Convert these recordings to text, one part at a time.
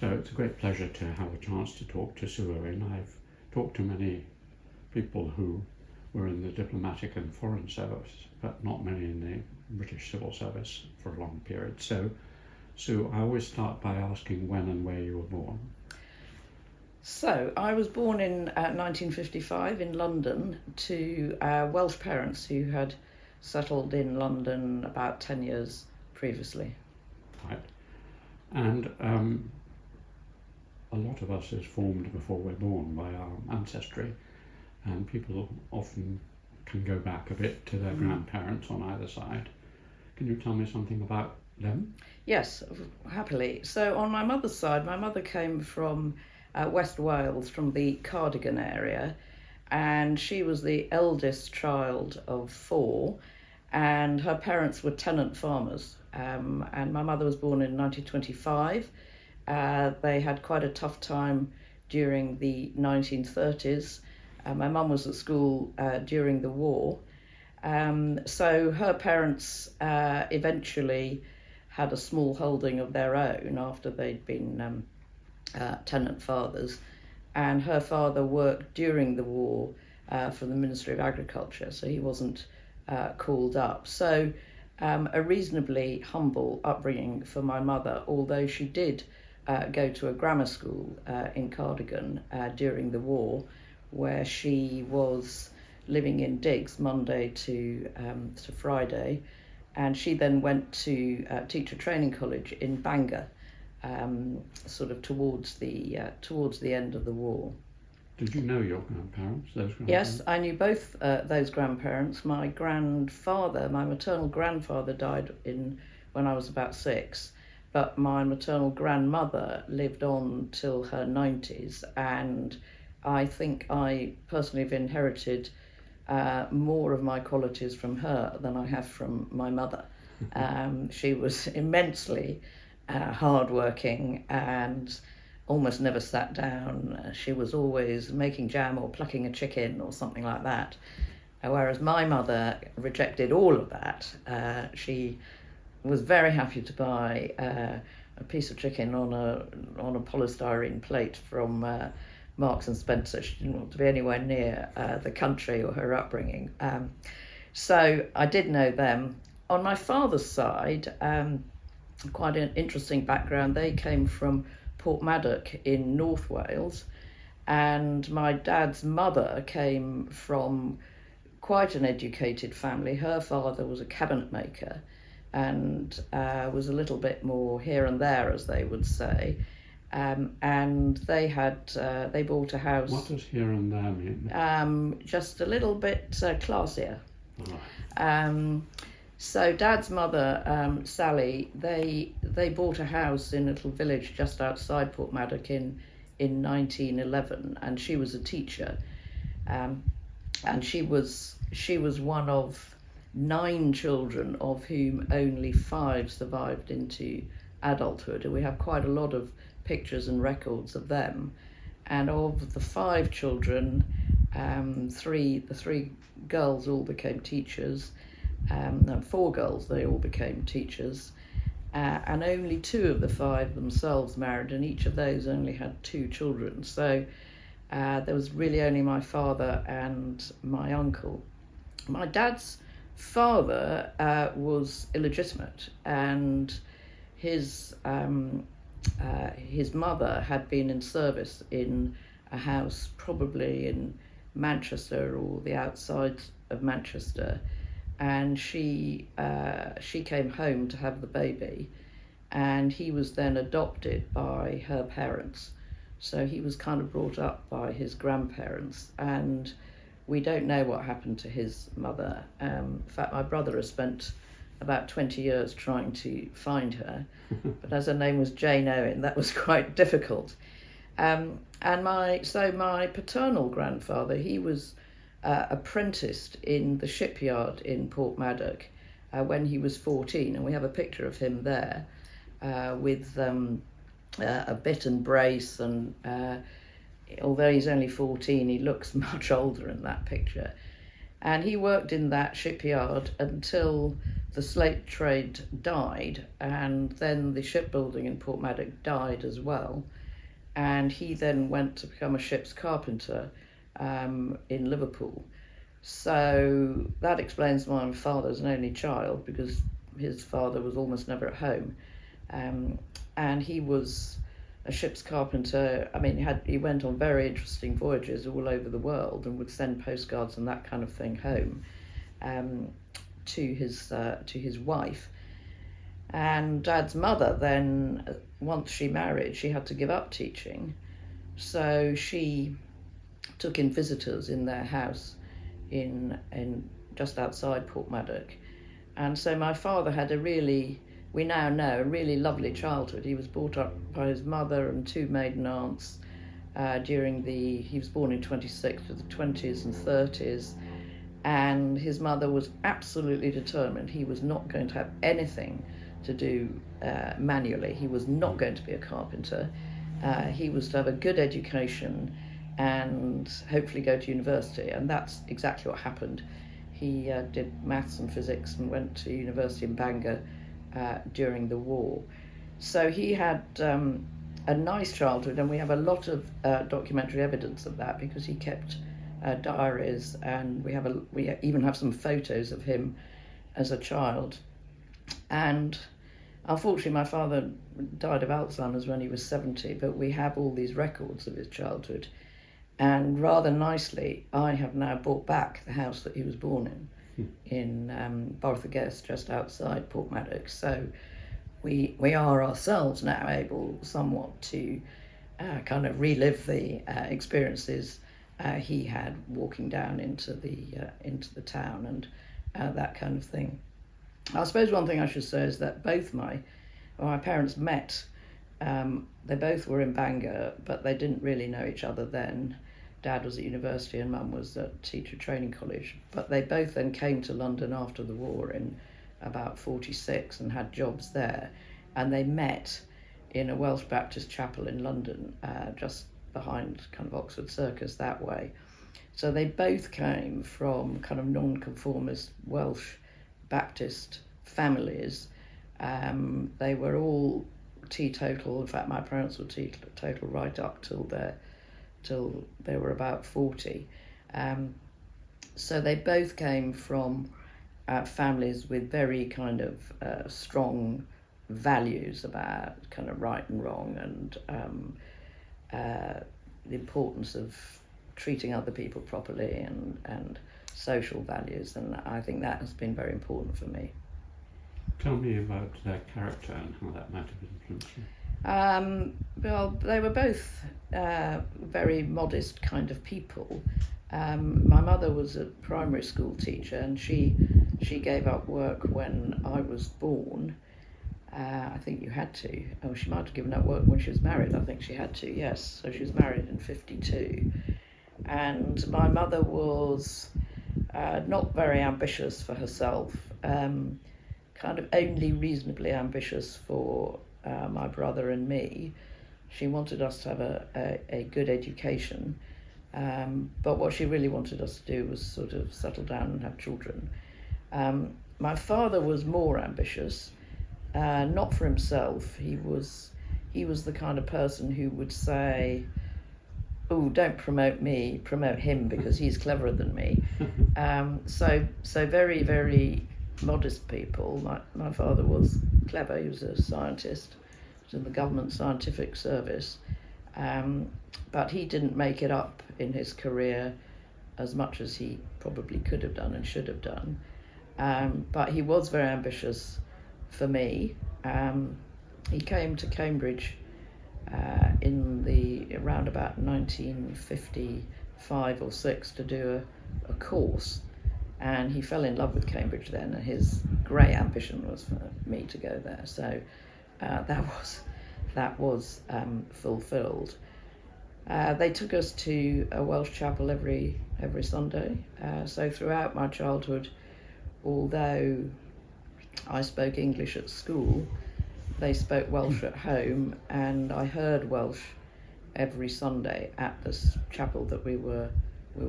So it's a great pleasure to have a chance to talk to Sue Owen. I've talked to many people who were in the diplomatic and foreign service, but not many in the British civil service for a long period. So, Sue, I always start by asking when and where you were born. So, I was born in 1955 in London to Welsh parents who had settled in London about 10 years previously. Right. And a lot of us is formed before we're born by our ancestry, and people often can go back a bit to their grandparents on either side. Can you tell me something about them? Yes, happily. So on my mother's side, my mother came from West Wales, from the Cardigan area, and she was the eldest child of 4, and her parents were tenant farmers. And my mother was born in 1925. They had quite a tough time during the 1930s. My mum was at school during the war. So her parents eventually had a small holding of their own after they'd been tenant fathers. And her father worked during the war for the Ministry of Agriculture, so he wasn't called up. So a reasonably humble upbringing for my mother, although she did go to a grammar school in Cardigan during the war, where she was living in digs Monday to Friday, and she then went to teacher training college in Bangor, sort of towards the end of the war. Did you know your grandparents, those grandparents? Yes, I knew both those grandparents. My grandfather, my maternal grandfather, died when I was about 6, but my maternal grandmother lived on till her 90s, and I think I personally have inherited more of my qualities from her than I have from my mother. She was immensely hardworking and almost never sat down. She was always making jam or plucking a chicken or something like that. Whereas my mother rejected all of that. She was very happy to buy a piece of chicken on a polystyrene plate from Marks and Spencer. She didn't want to be anywhere near the country or her upbringing. So I did know them. On my father's side, quite an interesting background. They came from Portmaddock in North Wales, and my dad's mother came from quite an educated family. Her father was a cabinet maker and was a little bit more here and there, as they would say. And they bought a house. What does here and there mean? Just a little bit classier. Right. So Dad's mother, Sally, they bought a house in a little village just outside Portmaddock in 1911, and she was a teacher, and she was one of 9 children, of whom only 5 survived into adulthood, and we have quite a lot of pictures and records of them. And of the 5 children, the 3 girls all became teachers. 4 girls, they all became teachers, and only 2 of the 5 themselves married, and each of those only had 2 children. So there was really only my father and my uncle. My dad's father was illegitimate, and his mother had been in service in a house probably in Manchester or the outsides of Manchester. And she came home to have the baby, and he was then adopted by her parents. So he was kind of brought up by his grandparents, and we don't know what happened to his mother. In fact, my brother has spent about 20 years trying to find her, but as her name was Jane Owen, that was quite difficult. And my paternal grandfather, he was apprenticed in the shipyard in Portmaddock when he was 14, and we have a picture of him there with a bit and brace, and although he's only 14, he looks much older in that picture. And he worked in that shipyard until the slate trade died, and then the shipbuilding in Portmaddock died as well. And he then went to become a ship's carpenter in Liverpool. So that explains why my father was an only child, because his father was almost never at home. And he was a ship's carpenter. I mean, he went on very interesting voyages all over the world and would send postcards and that kind of thing home to his wife. And Dad's mother then, once she married, she had to give up teaching, so she took in visitors in their house in just outside Portmaddock. And so my father had we now know, a really lovely childhood. He was brought up by his mother and two maiden aunts he was born in 26 to the 20s and 30s, and his mother was absolutely determined he was not going to have anything to do manually. He was not going to be a carpenter. He was to have a good education and hopefully go to university, and that's exactly what happened. He did maths and physics and went to university in Bangor during the war. So he had a nice childhood, and we have a lot of documentary evidence of that, because he kept diaries, and we even have some photos of him as a child. And unfortunately my father died of Alzheimer's when he was 70, but we have all these records of his childhood. And rather nicely, I have now bought back the house that he was born in Borthaguest, just outside Portmaddock. So we are ourselves now able somewhat to kind of relive the experiences he had walking down into the town and that kind of thing. I suppose one thing I should say is that both my parents met. They both were in Bangor, but they didn't really know each other then. Dad was at university and Mum was at teacher training college. But they both then came to London after the war in about 46 and had jobs there. And they met in a Welsh Baptist chapel in London, just behind kind of Oxford Circus that way. So they both came from kind of non-conformist Welsh Baptist families. They were all teetotal. In fact, my parents were teetotal right up till they were about 40. So they both came from families with very kind of strong values about kind of right and wrong, and the importance of treating other people properly, and social values, and I think that has been very important for me. Tell me about their character and how that might have influenced you. Well, they were both very modest kind of people. My mother was a primary school teacher, and she gave up work when I was born. I think you had to. Oh, she might have given up work when she was married. I think she had to, yes. So she was married in 52. And my mother was not very ambitious for herself, kind of only reasonably ambitious for my brother and me. She wanted us to have a good education, but what she really wanted us to do was sort of settle down and have children. My father was more ambitious, not for himself. He was the kind of person who would say, "Oh, don't promote me, promote him because he's cleverer than me." So very, very modest people. My father was clever. He was a scientist. He was in the government scientific service. But he didn't make it up in his career as much as he probably could have done and should have done. But he was very ambitious for me. He came to Cambridge around about 1955 or 6 to do a course, and he fell in love with Cambridge then, and his great ambition was for me to go there. So that was fulfilled. They took us to a Welsh chapel every Sunday. So throughout my childhood, although I spoke English at school, they spoke Welsh at home, and I heard Welsh every Sunday at this chapel that we were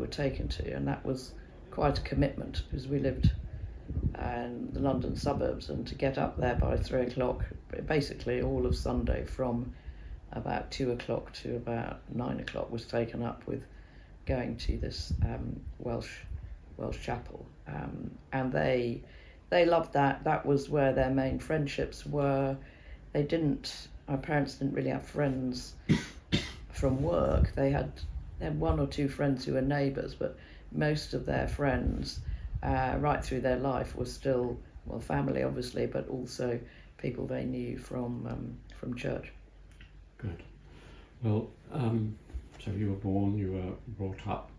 taken to, and that was quite a commitment because we lived in the London suburbs, and to get up there by 3 o'clock, basically all of Sunday from about 2 o'clock to about 9 o'clock was taken up with going to this Welsh chapel, and they loved that. That was where their main friendships were. My parents didn't really have friends from work. They had one or two friends who were neighbours, but most of their friends right through their life were still, well, family obviously, but also people they knew from church. Good. Well, so you were born, you were brought up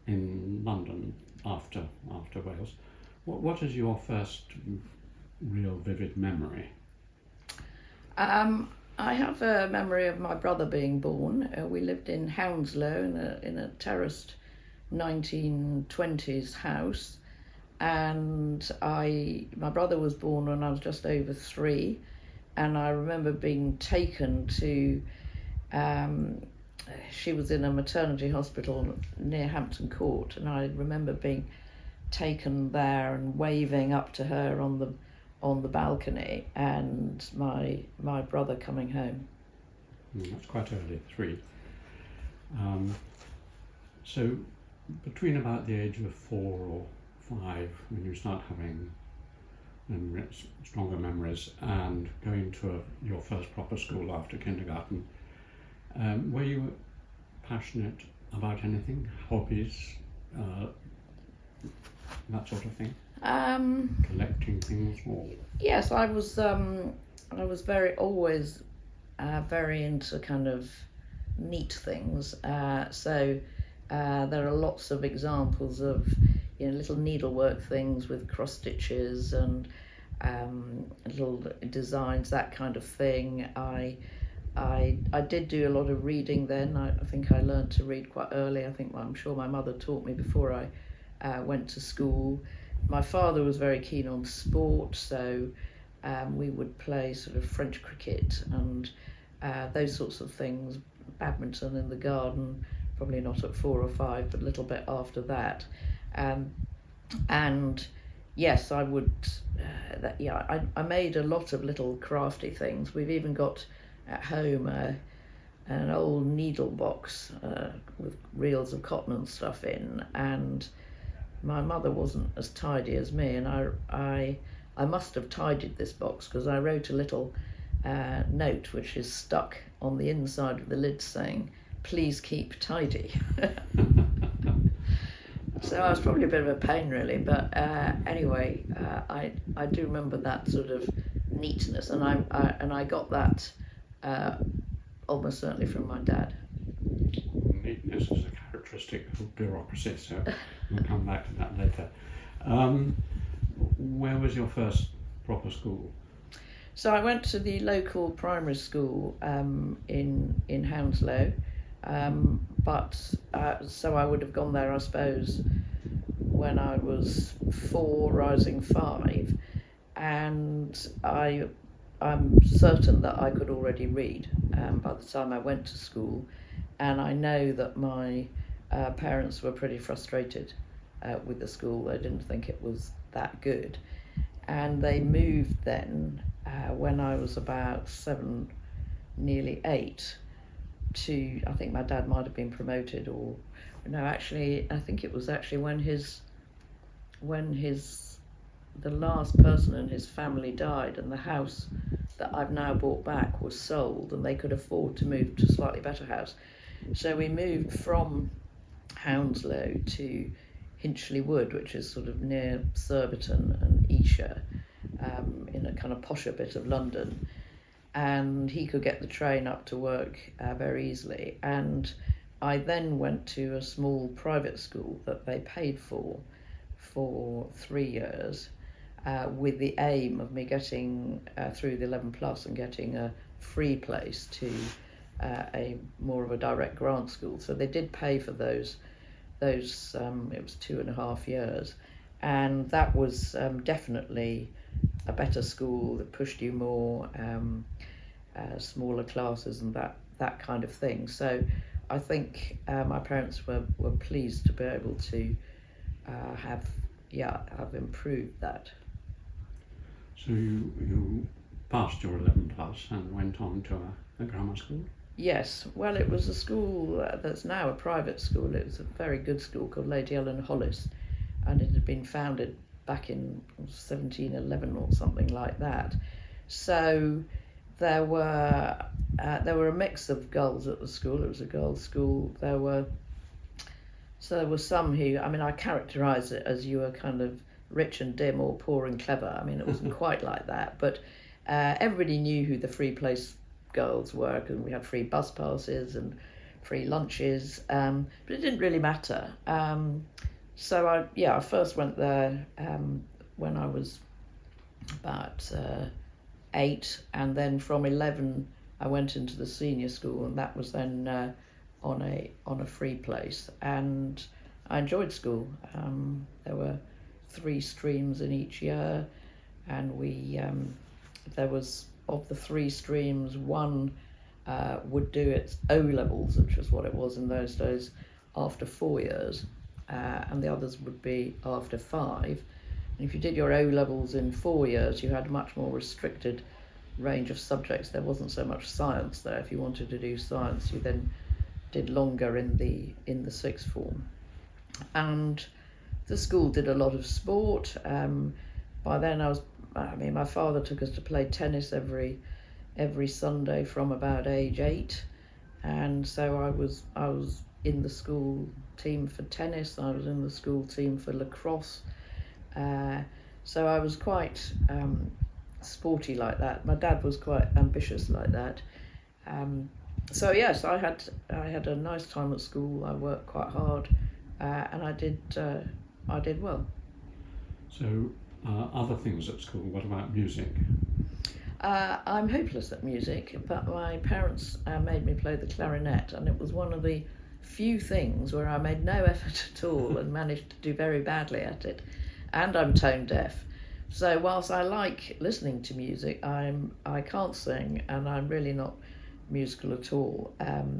in London after Wales. What is your first real vivid memory? I have a memory of my brother being born. We lived in Hounslow in a terraced 1920s house, and my brother was born when I was just over 3, and I remember being taken to she was in a maternity hospital near Hampton Court, and I remember being taken there and waving up to her on the balcony, and my brother coming home. That's quite early, 3. So between about the age of 4 or 5, when you start having stronger memories and going to your first proper school after kindergarten, were you passionate about anything, hobbies, that sort of thing? Collecting things, or? Yes, I was always very into kind of neat things. So there are lots of examples of little needlework things with cross stitches and little designs, that kind of thing. I did do a lot of reading then. I think I learned to read quite early. I'm sure my mother taught me before I went to school. My father was very keen on sport, so we would play sort of French cricket and those sorts of things, badminton in the garden, probably not at 4 or 5, but a little bit after that. And yes, I would, I made a lot of little crafty things. We've even got at home an old needle box with reels of cotton and stuff in, and my mother wasn't as tidy as me, and I must have tidied this box because I wrote a little note which is stuck on the inside of the lid saying, "Please keep tidy." So I was probably a bit of a pain really, but anyway, I do remember that sort of neatness, and I got that almost certainly from my dad. Neatness is a characteristic of bureaucracy, so we'll come back to that later. Where was your first proper school? So I went to the local primary school in Hounslow, so I would have gone there, I suppose, when I was 4, rising 5, and I'm certain that I could already read by the time I went to school, and I know that my parents were pretty frustrated with the school. They didn't think it was that good, and they moved then when I was about 7, nearly 8, to, I think my dad might have been promoted, or no, actually I think it was actually when the last person in his family died, and the house that I've now bought back was sold, and they could afford to move to a slightly better house. So we moved from Hounslow to Hinchley Wood, which is sort of near Surbiton and Esher, in a kind of posher bit of London, and he could get the train up to work very easily. And I then went to a small private school that they paid for 3 years, with the aim of me getting through the 11 plus and getting a free place to a more of a direct grant school. So they did pay for those it was 2.5 years, and that was definitely a better school that pushed you more, smaller classes and that kind of thing. So I think my parents were pleased to be able to have improved that. So you passed your 11 plus and went on to a grammar school? Yes, well, it was a school that's now a private school. It was a very good school called Lady Ellen Hollis, and it had been founded back in 1711 or something like that. So there were a mix of girls at the school. It was a girls' school. There were some who, I mean, I characterise it as you were kind of rich and dim or poor and clever. I mean, it wasn't quite like that, but everybody knew who the free place girls were, because we had free bus passes and free lunches, but it didn't really matter. So I first went there when I was about 8, and then from 11 I went into the senior school, and that was then on a free place, and I enjoyed school. There were 3 streams in each year, and there was, of the 3 streams, one would do its O levels, which was what it was in those days, after 4 years, and the others would be after 5. And if you did your O levels in 4 years, you had a much more restricted range of subjects. There wasn't so much science there. If you wanted to do science, you then did longer in the sixth form. And the school did a lot of sport. By then my father took us to play tennis every Sunday from about age 8, and so I was in the school team for tennis. I was in the school team for lacrosse. So I was quite sporty like that. My dad was quite ambitious like that. So yes, I had a nice time at school. I worked quite hard, and I did well. So other things at school, what about music? I'm hopeless at music, but my parents made me play the clarinet, and it was one of the few things where I made no effort at all and managed to do very badly at it. And I'm tone deaf. So whilst I like listening to music, I can't sing, and I'm really not musical at all.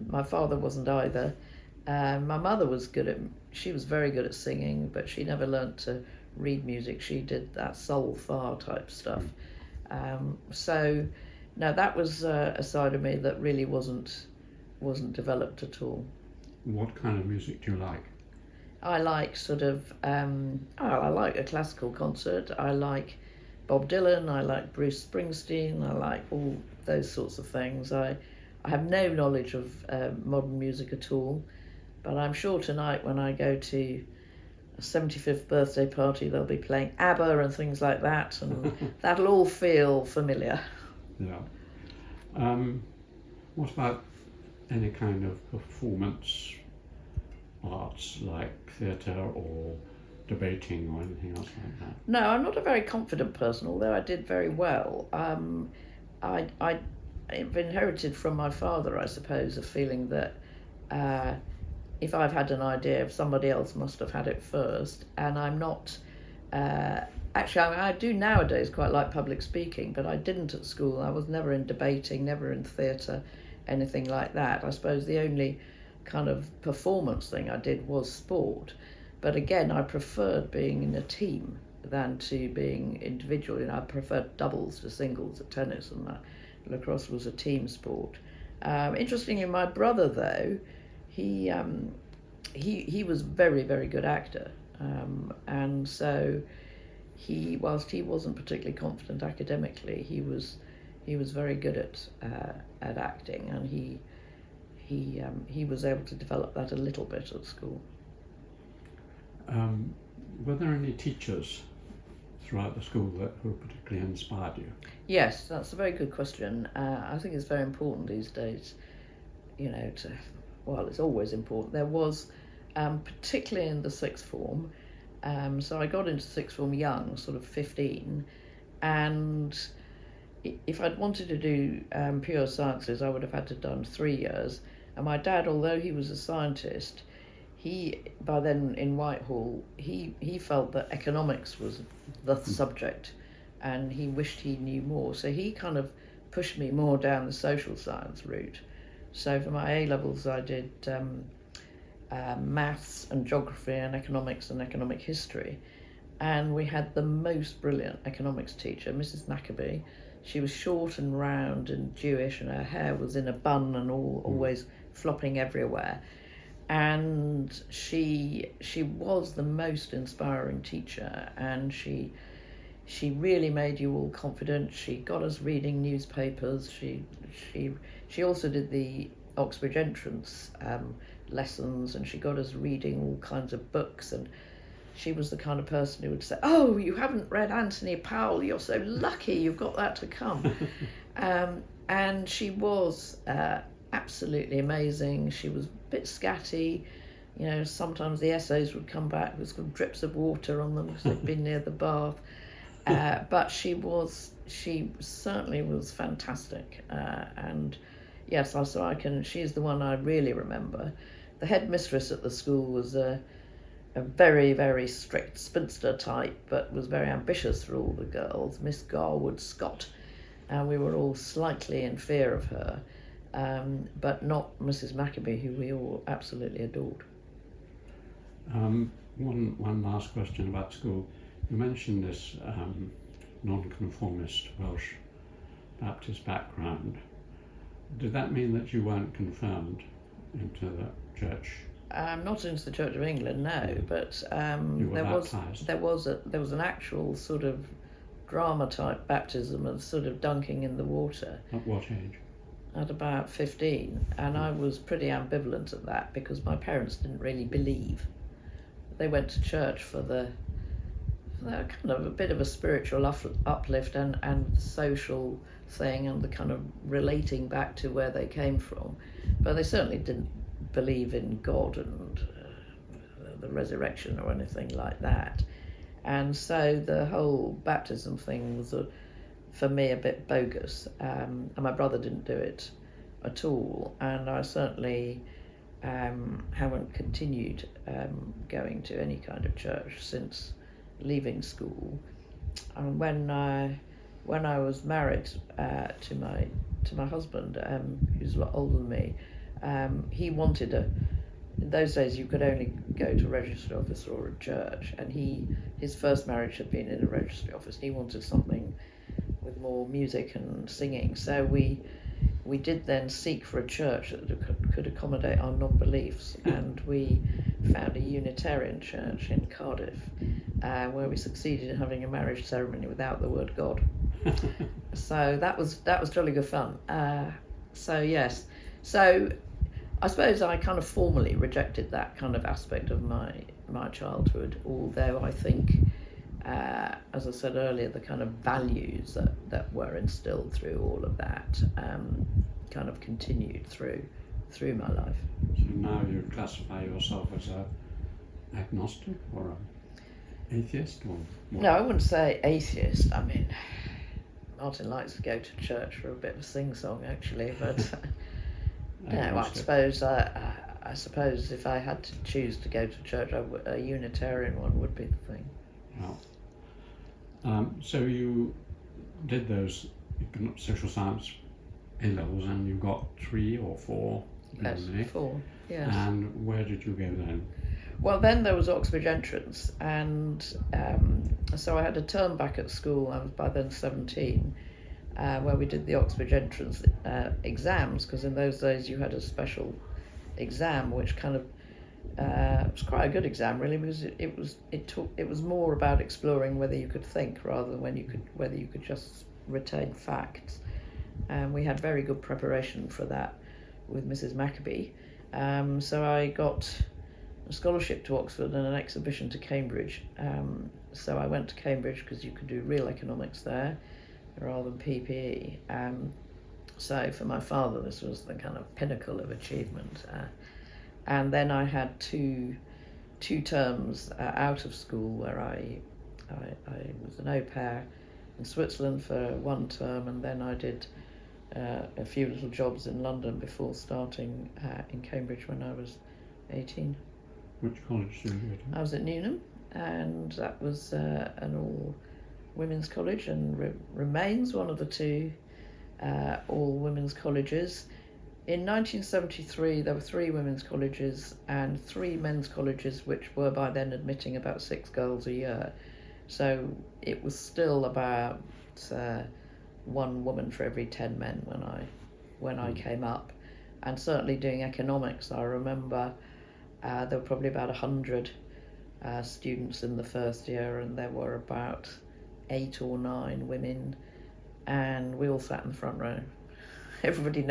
My father wasn't either. My mother was she was very good at singing, but she never learnt to read music. She did that sol fa type stuff. So no, that was a side of me that really wasn't developed at all. What kind of music do you like? I like I like a classical concert. I like Bob Dylan. I like Bruce Springsteen. I like all those sorts of things. I have no knowledge of modern music at all, but I'm sure tonight when I go to a 75th birthday party, they'll be playing ABBA and things like that, and that'll all feel familiar. Yeah. What about any kind of performance arts, like theatre or debating or anything else like that? No, I'm not a very confident person, although I did very well. I've inherited from my father, I suppose, a feeling that if I've had an idea, somebody else must have had it first. And I'm not... actually, I do nowadays quite like public speaking, but I didn't at school. I was never in debating, never in theatre, anything like that. I suppose the only kind of performance thing I did was sport. But again, I preferred being in a team than to being individual. You know, I preferred doubles to singles at tennis, and that lacrosse was a team sport. Interestingly, my brother, though, he was very, very good actor, and so whilst he wasn't particularly confident academically, he was very good at acting, and he was able to develop that a little bit at school. Were there any teachers throughout the school who particularly inspired you? Yes, that's a very good question. I think it's very important these days, you know, it's always important. There was, particularly in the sixth form, so I got into sixth form young, sort of 15, and if I'd wanted to do pure sciences, I would have had to have done 3 years. And my dad, although he was a scientist, by then in Whitehall, he felt that economics was the subject, and he wished he knew more. So he kind of pushed me more down the social science route. So for my A-levels, I did maths and geography and economic history. And we had the most brilliant economics teacher, Mrs. Maccabee. She was short and round and Jewish, and her hair was in a bun and always flopping everywhere. And she was the most inspiring teacher, and she really made you all confident. She got us reading newspapers. She also did the Oxbridge entrance lessons, and she got us reading all kinds of books. And she was the kind of person who would say, "Oh, you haven't read Anthony Powell, you're so lucky, you've got that to come." And she was absolutely amazing. She was a bit scatty. You know, sometimes the essays would come back with some drips of water on them because they'd been near the bath. But she certainly was fantastic. And yes, she's the one I really remember. The headmistress at the school was a very, very strict spinster type, but was very ambitious for all the girls, Miss Garwood Scott. And we were all slightly in fear of her, but not Mrs. Maccabee, who we all absolutely adored. One last question about school. You mentioned this non-conformist Welsh Baptist background. Did that mean that you weren't confirmed into the church? Not into the Church of England, no, but there was an actual sort of drama type baptism of sort of dunking in the water. At what age? At about 15, and I was pretty ambivalent at that because my parents didn't really believe. They went to church for the kind of a bit of a spiritual uplift and social thing, and the kind of relating back to where they came from, but they certainly didn't believe in God and the resurrection or anything like that. And so the whole baptism thing was for me a bit bogus, and my brother didn't do it at all, and I certainly haven't continued going to any kind of church since leaving school. And when I was married to my husband, who's a lot older than me, he wanted in those days you could only go to a registry office or a church, and his first marriage had been in a registry office. He wanted something with more music and singing, so we did then seek for a church that could accommodate our non-beliefs, and we found a Unitarian church in Cardiff, where we succeeded in having a marriage ceremony without the word God. So that was jolly good fun. So yes, so I suppose I kind of formally rejected that kind of aspect of my childhood, although I think, as I said earlier, the kind of values that were instilled through all of that kind of continued through my life. So now you classify yourself as a agnostic or an atheist, or what? No, I wouldn't say atheist. I mean, Martin likes to go to church for a bit of a sing-song, actually, but no, I suppose if I had to choose to go to church, a Unitarian one would be the thing. Well, so you did those social science A-levels and you got 3 or 4? Yes, 4, yes. And where did you go then? Well, then there was Oxbridge entrance, and so I had a term back at school. I was by then 17, where we did the Oxbridge entrance exams, because in those days you had a special exam which kind of it was quite a good exam, really, because it was more about exploring whether you could think rather than whether you could just retain facts. And we had very good preparation for that with Mrs. Maccabee. So I got a scholarship to Oxford and an exhibition to Cambridge. So I went to Cambridge because you could do real economics there rather than PPE. So for my father, this was the kind of pinnacle of achievement. And then I had two terms out of school where I was an au pair in Switzerland for one term, and then I did a few little jobs in London before starting in Cambridge when I was 18. Which college did you go to? I was at Newnham, and that was an all-women's college, and remains one of the 2 all-women's colleges. In 1973, there were 3 women's colleges and 3 men's colleges, which were by then admitting about 6 girls a year. So it was still about 1 woman for every 10 men when I came up. And certainly doing economics, I remember there were probably about 100 students in the first year, and there were about 8 or 9 women, and we all sat in the front row. Everybody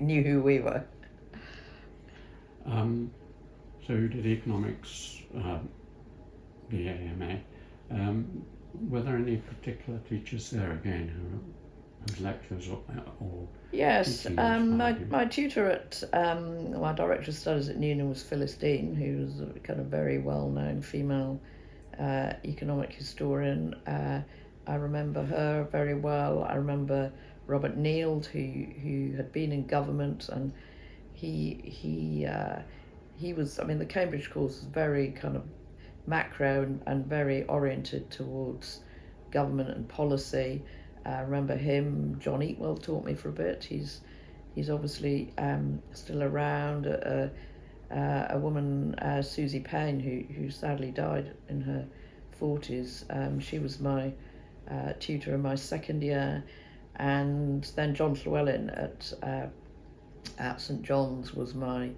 knew who we were. So you did economics, the AMA. Were there any particular teachers there again whose lectures or Yes, teaching my tutor at my director of studies at Newnham was Phyllis Dean, who was a kind of very well-known female economic historian. I remember her very well. I remember Robert Neild, who had been in government, and he was. I mean, the Cambridge course was very kind of macro and very oriented towards government and policy. I remember him. John Eatwell taught me for a bit. He's obviously still around. A woman, Susie Payne, who sadly died in her 40s. She was my tutor in my second year. And then John Llewellyn at St John's was my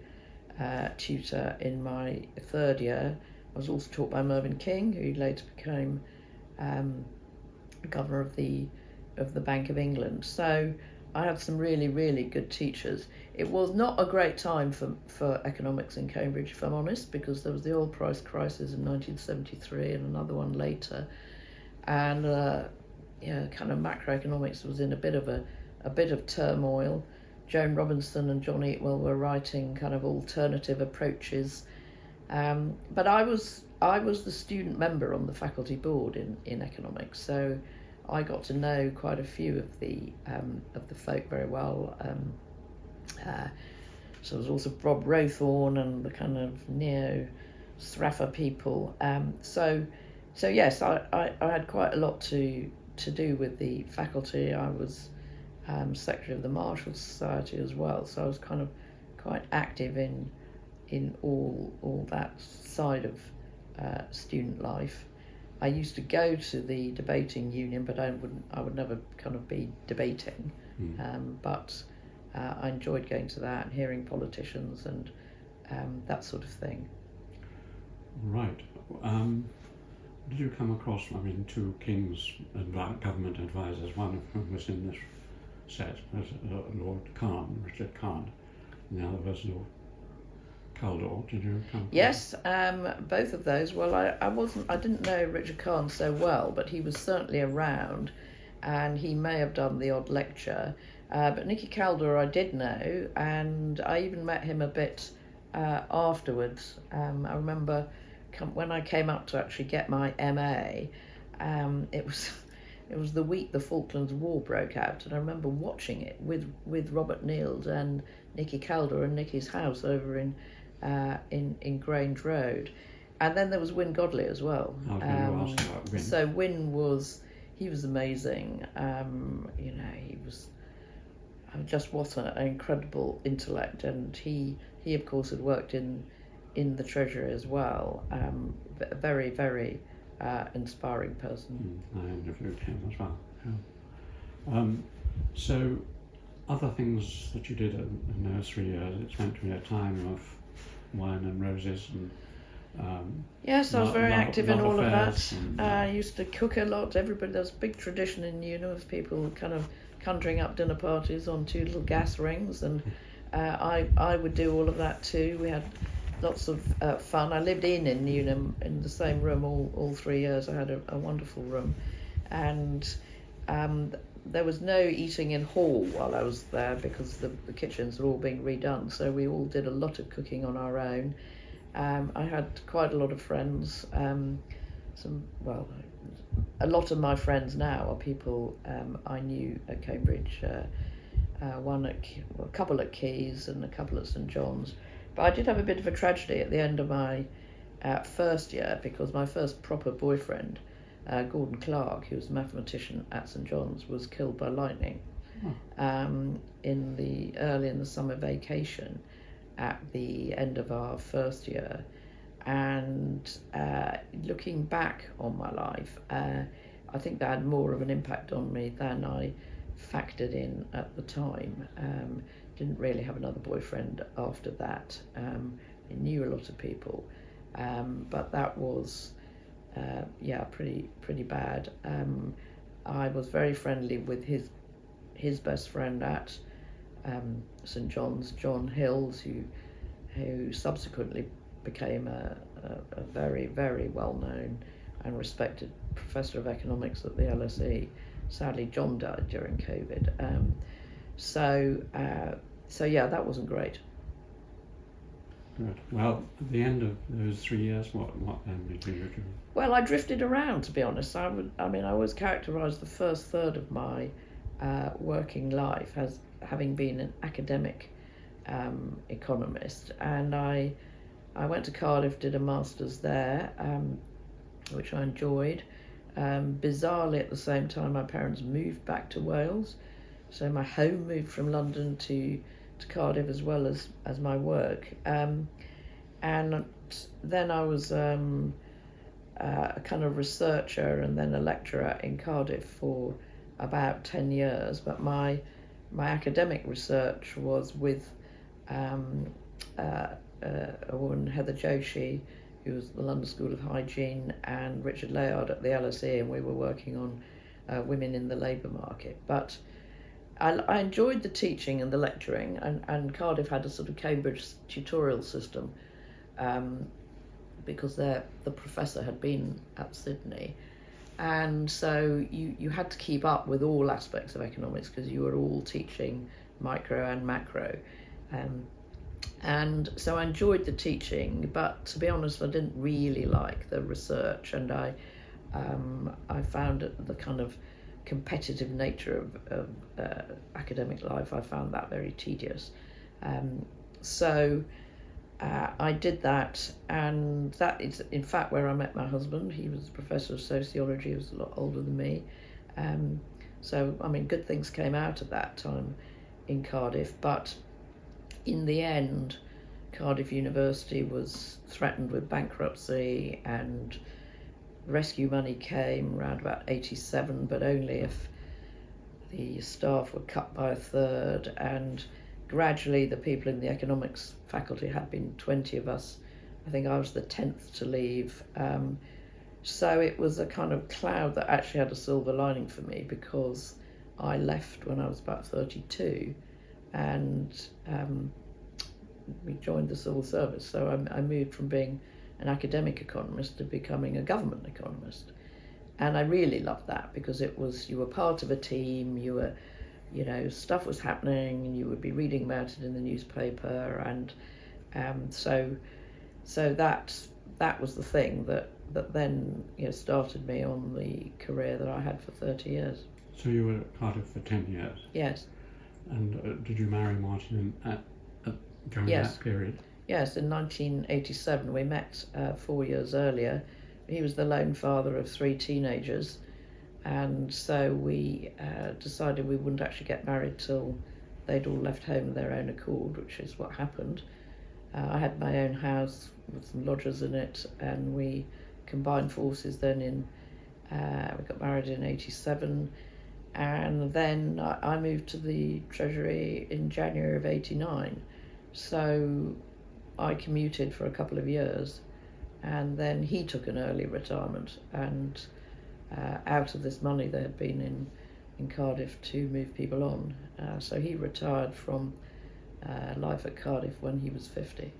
tutor in my third year. I was also taught by Mervyn King, who later became governor of the Bank of England. So I had some really, really good teachers. It was not a great time for economics in Cambridge, if I'm honest, because there was the oil price crisis in 1973 and another one later, and kind of macroeconomics was in a bit of turmoil. Joan Robinson and John Eatwell were writing kind of alternative approaches, but I was the student member on the faculty board in economics, so I got to know quite a few of the folk very well. So there was also Rob Rowthorne and the kind of neo-Sraffa people. So yes, I had quite a lot to do with the faculty. I was secretary of the Marshall Society as well, so I was kind of quite active in all that side of student life. I used to go to the debating union, but I would never kind of be debating. But I enjoyed going to that and hearing politicians and that sort of thing. Right. Did you come across, 2 King's government advisors, one of whom was in this set, was Lord Khan, Richard Khan, and the other was Lord Caldor. Did you come? Yes, both of those. Well, I didn't know Richard Khan so well, but he was certainly around, and he may have done the odd lecture. But Nicky Caldor I did know, and I even met him a bit afterwards. I remember when I came up to actually get my MA, it was the week the Falklands War broke out, and I remember watching it with Robert Neild and Nicky Caldor in Nicky's house over in Grange Road, and then there was Wyn Godley as well. I was going to ask about Wyn. So Wyn was amazing. He was just what an incredible intellect, and he of course had worked in the Treasury as well. A very, very inspiring person. I interviewed him as well. Yeah. So other things that you did in those 3 years, it's meant to be a time of wine and roses and yes, I was very active in all of that. And, I used to cook a lot. There's a big tradition in Newnham of people kind of conjuring up dinner parties on 2 little gas rings, and I would do all of that too. We had lots of fun. I lived in Newnham in the same room all 3 years. I had a wonderful room, and there was no eating in hall while I was there because the kitchens were all being redone, so we all did a lot of cooking on our own. I had quite a lot of friends. A lot of my friends now are people I knew at Cambridge, a couple at Caius and a couple at St John's. But I did have a bit of a tragedy at the end of my first year, because my first proper boyfriend, Gordon Clark, who was a mathematician at St John's, was killed by lightning. early in the summer vacation at the end of our first year. And looking back on my life, I think that had more of an impact on me than I factored in at the time. Didn't really have another boyfriend after that. I knew a lot of people, but that was pretty bad. I was very friendly with his best friend at St John's, John Hills, who subsequently became a very, very well-known and respected professor of economics at the LSE. Sadly, John died during COVID. So that wasn't great. Good. Well, at the end of those 3 years, what then did you do? Well, I drifted around, to be honest. I always characterised the first third of my working life as having been an academic economist, and I went to Cardiff, did a master's there, which I enjoyed. Bizarrely, at the same time, my parents moved back to Wales, so my home moved from London to Cardiff as well as my work. And then I was a kind of researcher and then a lecturer in Cardiff for about 10 years, but my academic research was with a woman, Heather Joshi, who was at the London School of Hygiene, and Richard Layard at the LSE, and we were working on women in the labour market. But I enjoyed the teaching and the lecturing, and Cardiff had a sort of Cambridge tutorial system, because the professor had been at Sydney, and so you had to keep up with all aspects of economics because you were all teaching micro and macro. And so I enjoyed the teaching, but to be honest, I didn't really like the research, and I found the kind of competitive nature of academic life, I found that very tedious. So I did that, and that is in fact where I met my husband. He was a professor of sociology, he was a lot older than me. So, I mean, good things came out of that time in Cardiff, but in the end, Cardiff University was threatened with bankruptcy, and rescue money came around about 87, but only if the staff were cut by a third, and gradually the people in the economics faculty, had been 20 of us. I think I was the 10th to leave. So it was a kind of cloud that actually had a silver lining for me, because I left when I was about 32, and we joined the civil service. So I moved from being an academic economist to becoming a government economist. And I really loved that, because it was, you were part of a team, you were, stuff was happening, and you would be reading about it in the newspaper, and so that was the thing that then started me on the career that I had for 30 years. So you were at Cardiff for 10 years? Yes. And did you marry Martin during that period? Yes, in 1987. We met 4 years earlier. He was the lone father of 3 teenagers, and so we decided we wouldn't actually get married till they'd all left home of their own accord, which is what happened. I had my own house with some lodgers in it, and we combined forces then we got married in 87, and then I moved to the Treasury in January of 89. So I commuted for a couple of years, and then he took an early retirement, and out of this money there had been in Cardiff to move people on. So he retired from life at Cardiff when he was 50.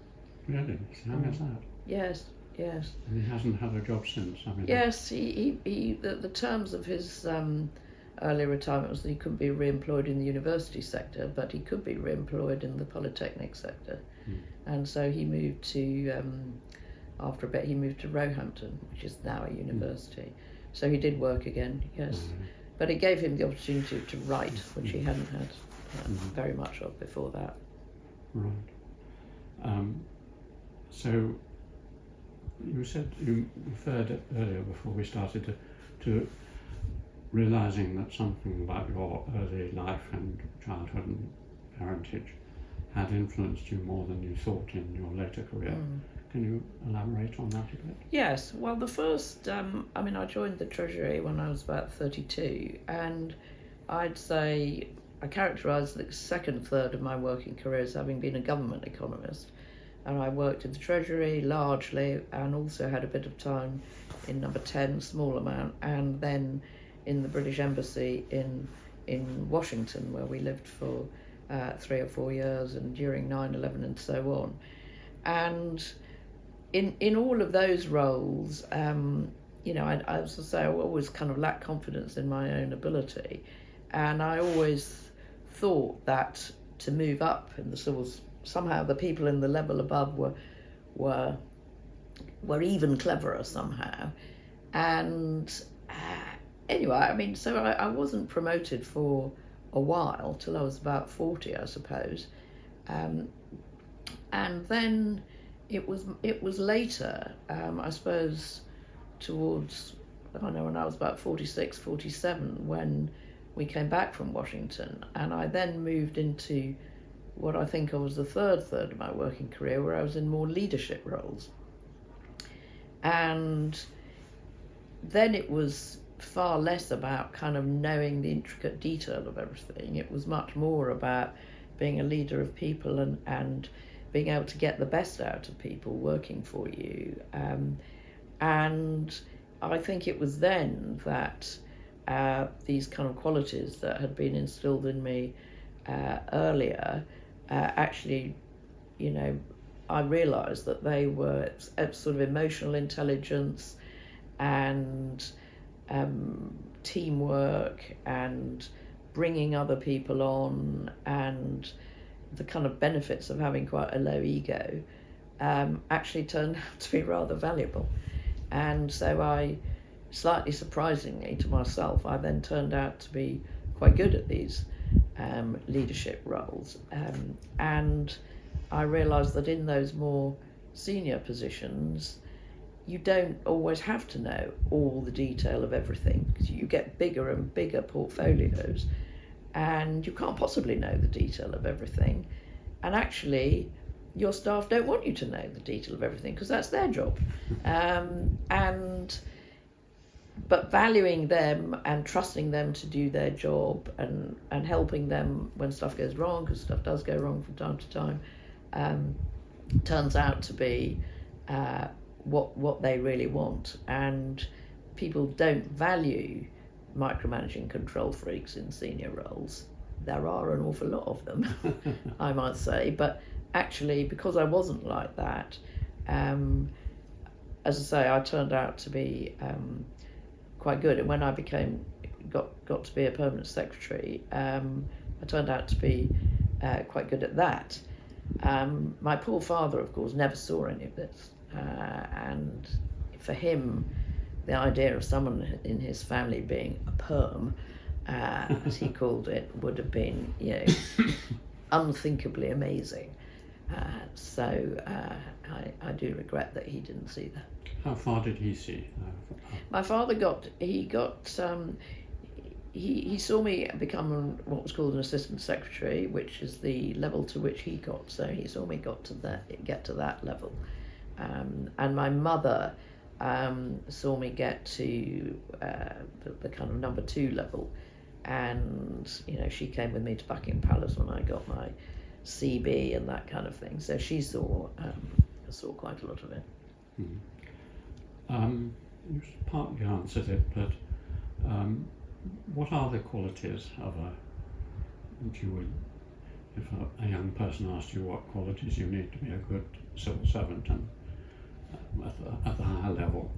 Really? So how is that? Yes. And he hasn't had a job since? Yes, the terms of his early retirement was that he couldn't be re-employed in the university sector, but he could be re-employed in the polytechnic sector. And so he moved to, after a bit, he moved to Roehampton, which is now a university. So he did work again, yes. But it gave him the opportunity to write, which he hadn't had very much of before that. Right. So you said, you referred earlier before we started to realising that something about your early life and childhood and parentage had influenced you more than you thought in your later career. Can you elaborate on that a bit? Yes, well, the first, I joined the Treasury when I was about 32, and I'd say I characterise the second third of my working career as having been a government economist. And I worked in the Treasury largely, and also had a bit of time in Number 10, small amount, and then in the British Embassy in Washington, where we lived for 3 or 4 years, and during 9/11 and so on. And in all of those roles, I as I say, I always kind of lacked confidence in my own ability, and I always thought that to move up in the civils, somehow the people in the level above were even cleverer somehow. And anyway, so I wasn't promoted for a while, till I was about 40, I suppose. And then it was later, I suppose, towards, when I was about 46, 47, when we came back from Washington, and I then moved into what I think was the third of my working career, where I was in more leadership roles. And then it was far less about kind of knowing the intricate detail of everything. It was much more about being a leader of people and being able to get the best out of people working for you. And I think it was then that these kind of qualities that had been instilled in me earlier, actually, I realised that they were sort of emotional intelligence and teamwork and bringing other people on, and the kind of benefits of having quite a low ego actually turned out to be rather valuable. And so I, slightly surprisingly to myself, I then turned out to be quite good at these leadership roles. And I realised that in those more senior positions, you don't always have to know all the detail of everything, because you get bigger and bigger portfolios, and you can't possibly know the detail of everything. And actually, your staff don't want you to know the detail of everything, because that's their job. But valuing them and trusting them to do their job, and helping them when stuff goes wrong, because stuff does go wrong from time to time, turns out to be what they really want. And people don't value micromanaging control freaks in senior roles. There are an awful lot of them, I might say, but actually, because I wasn't like that, as I say, I turned out to be quite good. And when I got to be a permanent secretary, I turned out to be quite good at that. My poor father, of course, never saw any of this, and for him, the idea of someone in his family being a perm, as he called it, would have been, unthinkably amazing. So I do regret that he didn't see that. How far did he see? My father he saw me become what was called an assistant secretary, which is the level to which he got. So he saw me get to that level, and my mother saw me get to the kind of number 2 level, and she came with me to Buckingham Palace when I got my CB and that kind of thing. So she saw quite a lot of it. You partly answered it, but what are the qualities of if a young person asked you what qualities you need to be a good civil servant and at the higher level,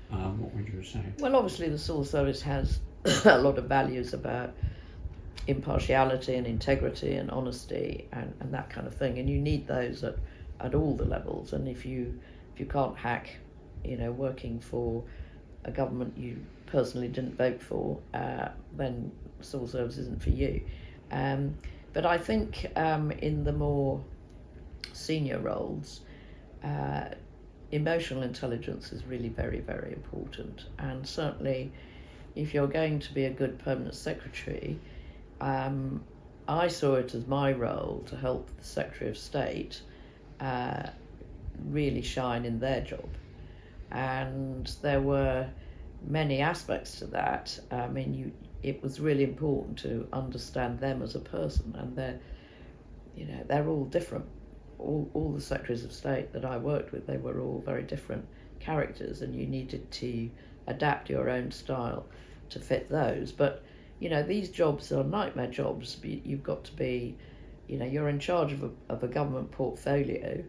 what would you say? Well, obviously the civil service has a lot of values about impartiality and integrity and honesty and that kind of thing, and you need those at all the levels. And if you can't hack, working for a government you personally didn't vote for, then civil service isn't for you. But I think in the more senior roles, emotional intelligence is really very, very important. And certainly if you're going to be a good permanent secretary, I saw it as my role to help the Secretary of State really shine in their job. And there were many aspects to that. I mean, it was really important to understand them as a person, and they're all different. All the Secretaries of State that I worked with, they were all very different characters, and you needed to adapt your own style to fit those. But these jobs are nightmare jobs. You've got to be, you're in charge of a government portfolio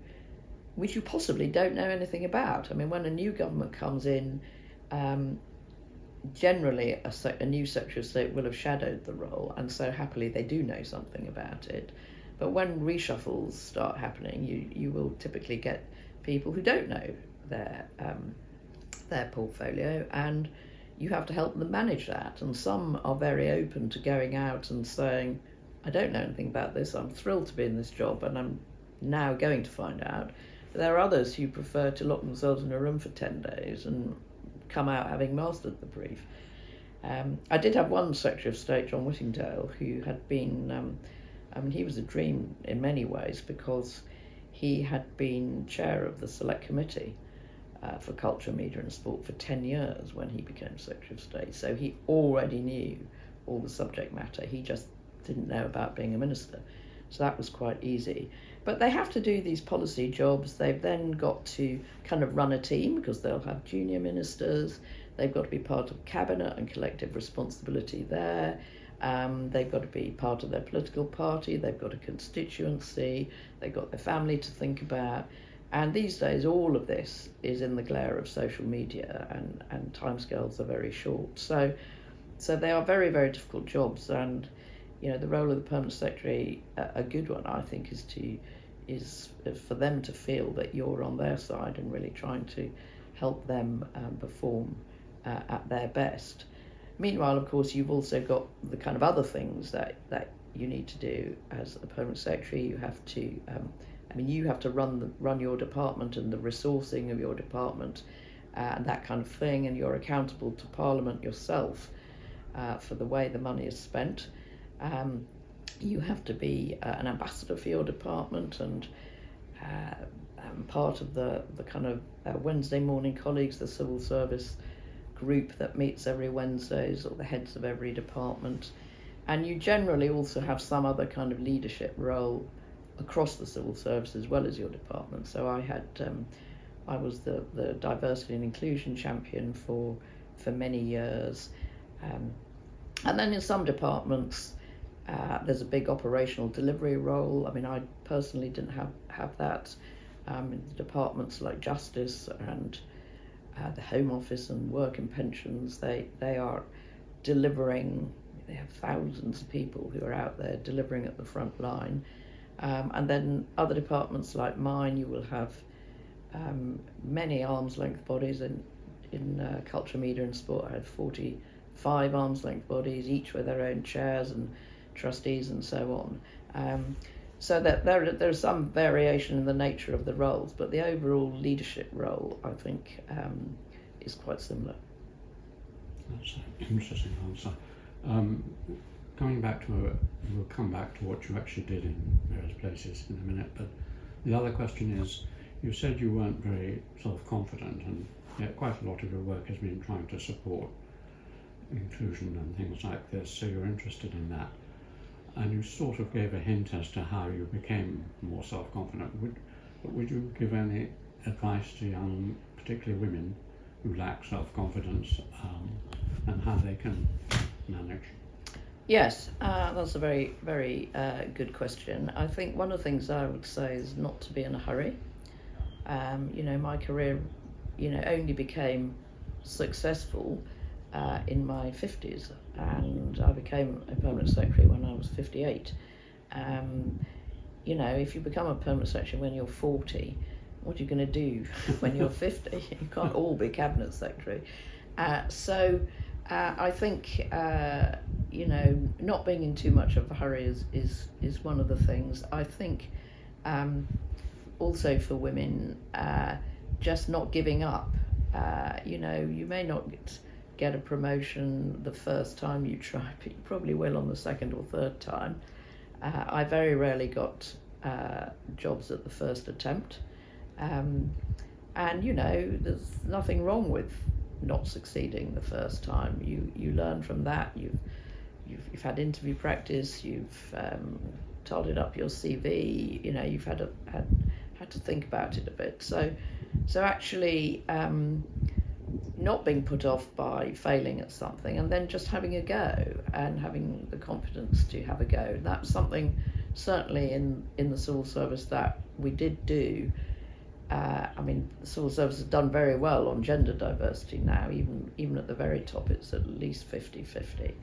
which you possibly don't know anything about. I mean, when a new government comes in, generally a new Secretary of State will have shadowed the role, and so happily they do know something about it. But when reshuffles start happening, you will typically get people who don't know their portfolio, and you have to help them manage that. And some are very open to going out and saying, I don't know anything about this, I'm thrilled to be in this job and I'm now going to find out. But there are others who prefer to lock themselves in a room for 10 days and come out having mastered the brief. I did have one Secretary of State, John Whittingdale, who had been, he was a dream in many ways, because he had been chair of the Select Committee for Culture, Media and Sport for 10 years when he became Secretary of State. So he already knew all the subject matter. He just didn't know about being a minister. So that was quite easy. But they have to do these policy jobs. They've then got to kind of run a team, because they'll have junior ministers. They've got to be part of cabinet and collective responsibility there. They've got to be part of their political party. They've got a constituency. They've got their family to think about. And these days, all of this is in the glare of social media, and timescales are very short. So they are very, very difficult jobs. And the role of the permanent secretary, a good one, I think, is for them to feel that you're on their side and really trying to help them perform at their best. Meanwhile, of course, you've also got the kind of other things that you need to do as a permanent secretary. You have to, you have to run your department and the resourcing of your department and that kind of thing, and you're accountable to Parliament yourself for the way the money is spent. You have to be an ambassador for your department, and part of the kind of Wednesday morning colleagues, the civil service group that meets every Wednesdays, or the heads of every department. And you generally also have some other kind of leadership role across the civil service as well as your department. So I was the diversity and inclusion champion for many years. And then in some departments, there's a big operational delivery role. I mean, I personally didn't have that. In departments like Justice and the Home Office and Work and Pensions, they are delivering. They have thousands of people who are out there delivering at the front line. And then other departments like mine, you will have many arm's length bodies. In Culture, Media and Sport, I had 45 arm's length bodies, each with their own chairs and trustees and so on. So that there's some variation in the nature of the roles, but the overall leadership role, I think, is quite similar. That's an interesting answer. We'll come back to what you actually did in various places in a minute, but the other question is, you said you weren't very self-confident, and yet quite a lot of your work has been trying to support inclusion and things like this, so you're interested in that. And you sort of gave a hint as to how you became more self-confident. Would you give any advice to young, particularly women, who lack self-confidence, and how they can manage? Yes, that's a very, very good question. I think one of the things I would say is not to be in a hurry. My career, only became successful in my 50s, and I became a permanent secretary when I was 58. If you become a permanent secretary when you're 40, what are you going to do when you're 50? You can't all be cabinet secretary. So I think not being in too much of a hurry is one of the things. I think also for women, just not giving up. You may not get a promotion the first time you try, but you probably will on the second or third time. I very rarely got jobs at the first attempt. And you know, there's nothing wrong with not succeeding the first time. You learn from that. You've had interview practice. You've totted up your CV. You know, you've had to think about it a bit. So actually, not being put off by failing at something, and then just having a go and having the confidence to have a go. That's something certainly in the civil service that we did do. I mean, the civil service has done very well on gender diversity now. Even at the very top, it's at least 50-50.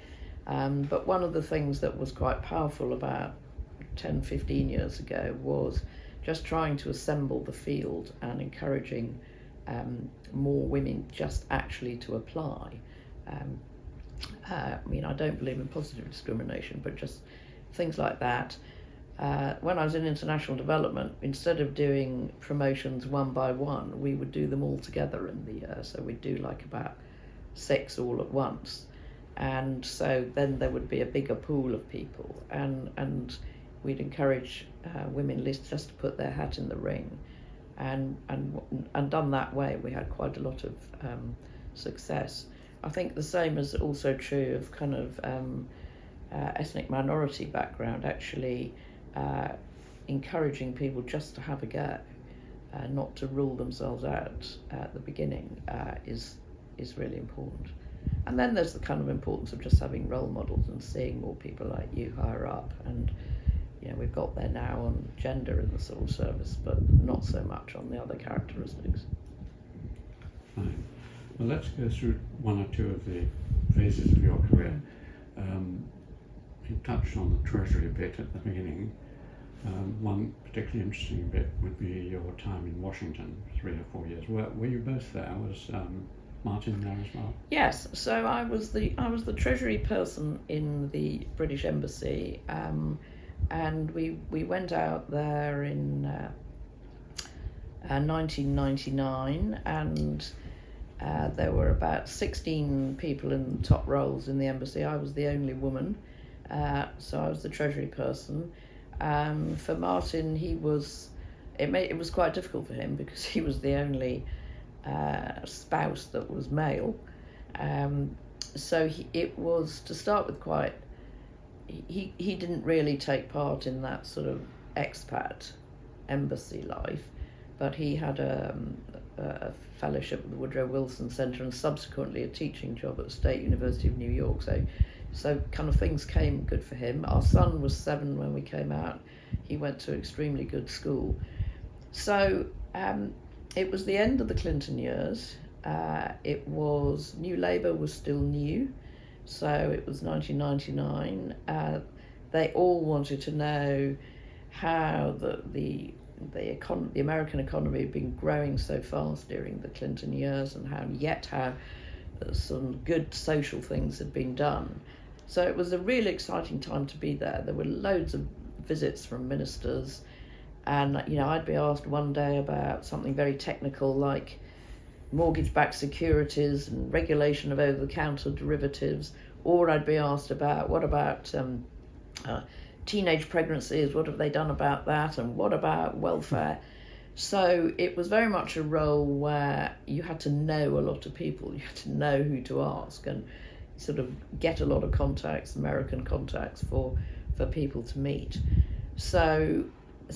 But one of the things that was quite powerful about 10-15 years ago was just trying to assemble the field and encouraging more women just actually to apply. I mean, I don't believe in positive discrimination, but just things like that. When I was in international development, instead of doing promotions one by one, we would do them all together in the year. So we'd do like about 6 all at once. And so then there would be a bigger pool of people, and we'd encourage women just to put their hat in the ring. And done that way, we had quite a lot of success. I think the same is also true of kind of ethnic minority background, actually encouraging people just to have a go, not to rule themselves out at the beginning, is really important. And then there's the kind of importance of just having role models and seeing more people like you higher up. And you know, we've got there now on gender in the civil service, but not so much on the other characteristics. Fine. Well, let's go through one or two of the phases of your career. You touched on the Treasury bit at the beginning. One particularly interesting bit would be your time in Washington, 3 or 4 years. Were you both there? Was Martin there as well? Yes. So I was the Treasury person in the British Embassy, and we went out there in 1999, and there were about 16 people in top roles in the embassy. I was the only woman, so I was the Treasury person. For Martin, it was quite difficult for him because he was the only spouse that was male. So it was, to start with, quite. He didn't really take part in that sort of expat embassy life, but he had a fellowship at the Woodrow Wilson Centre and subsequently a teaching job at the State University of New York. So kind of things came good for him. Our son was 7 when we came out. He went to an extremely good school. So it was the end of the Clinton years. New Labour was still new. So it was 1999. They all wanted to know how the American economy had been growing so fast during the Clinton years, and how some good social things had been done. So it was a really exciting time to be there. There were loads of visits from ministers, and you know, I'd be asked one day about something very technical like mortgage-backed securities and regulation of over-the-counter derivatives, or I'd be asked about what about teenage pregnancies, what have they done about that, and what about welfare. So it was very much a role where you had to know a lot of people, you had to know who to ask, and sort of get a lot of contacts, American contacts, for people to meet. So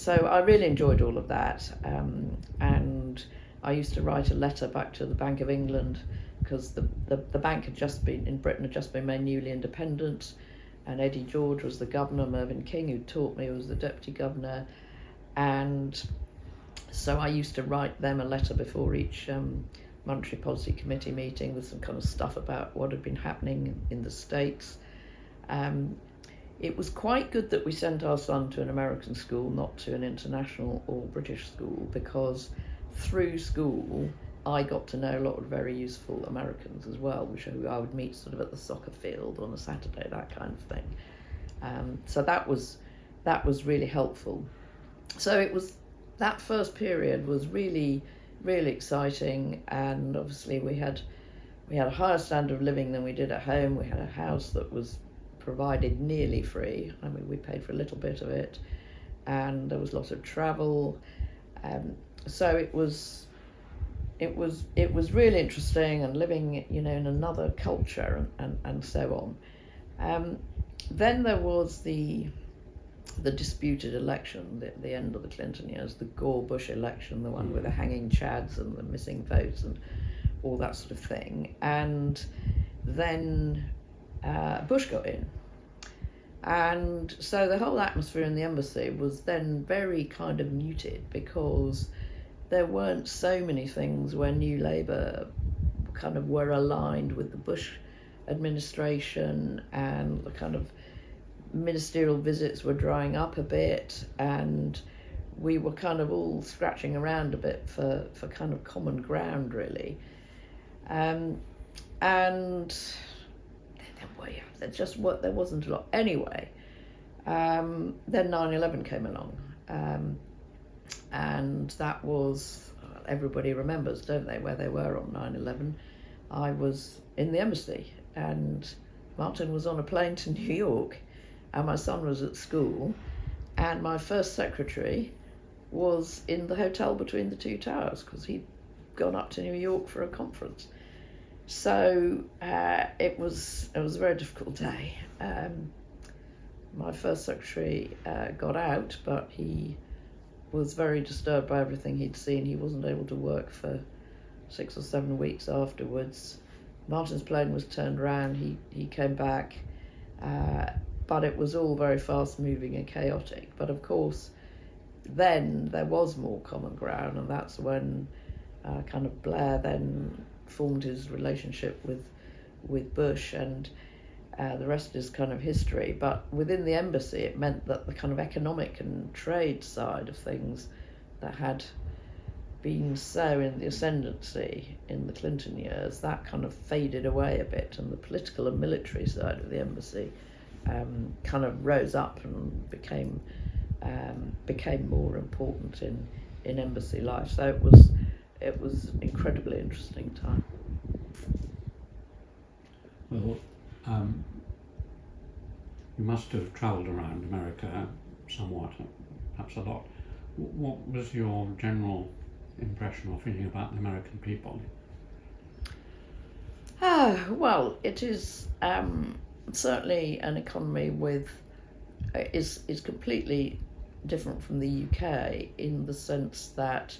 I really enjoyed all of that, and I used to write a letter back to the Bank of England, because the bank in Britain had just been made newly independent, and Eddie George was the governor. Mervyn King, who taught me, was the deputy governor, and so I used to write them a letter before each Monetary Policy Committee meeting with some kind of stuff about what had been happening in the States. It was quite good that we sent our son to an American school, not to an international or British school, because through school I got to know a lot of very useful Americans as well, who I would meet sort of at the soccer field on a Saturday, that kind of thing. So that was really helpful. So it was, that first period was really, really exciting, and obviously we had we had a higher standard of living than we did at home. We had a house that was provided nearly free. I mean, we paid for a little bit of it, and there was lots of travel. So it was really interesting, and living, you know, in another culture and so on. Then there was the disputed election, the end of the Clinton years, the Gore-Bush election, the one with the hanging chads and the missing votes and all that sort of thing. And then Bush got in. And so the whole atmosphere in the embassy was then very kind of muted, because there weren't so many things where New Labour kind of were aligned with the Bush administration, and the kind of ministerial visits were drying up a bit, and we were kind of all scratching around a bit for kind of common ground, really. And there wasn't a lot. Anyway, then 9/11 came along, and that was, everybody remembers, don't they, where they were on 9/11. I was in the embassy, and Martin was on a plane to New York, and my son was at school, and my first secretary was in the hotel between the two towers, because he'd gone up to New York for a conference. So it was a very difficult day. My first secretary got out, but he was very disturbed by everything he'd seen. He wasn't able to work for 6 or 7 weeks afterwards. Martin's plane was turned around. He came back, but it was all very fast moving and chaotic. But of course, then there was more common ground, and that's when kind of Blair then formed his relationship with Bush, and the rest is kind of history. But within the embassy, it meant that the kind of economic and trade side of things that had been so in the ascendancy in the Clinton years, that kind of faded away a bit, and the political and military side of the embassy kind of rose up and became more important in embassy life. So it was incredibly interesting time. Well, you must have travelled around America somewhat, perhaps a lot. What was your general impression or feeling about the American people? Well, it is certainly an economy is completely different from the UK, in the sense that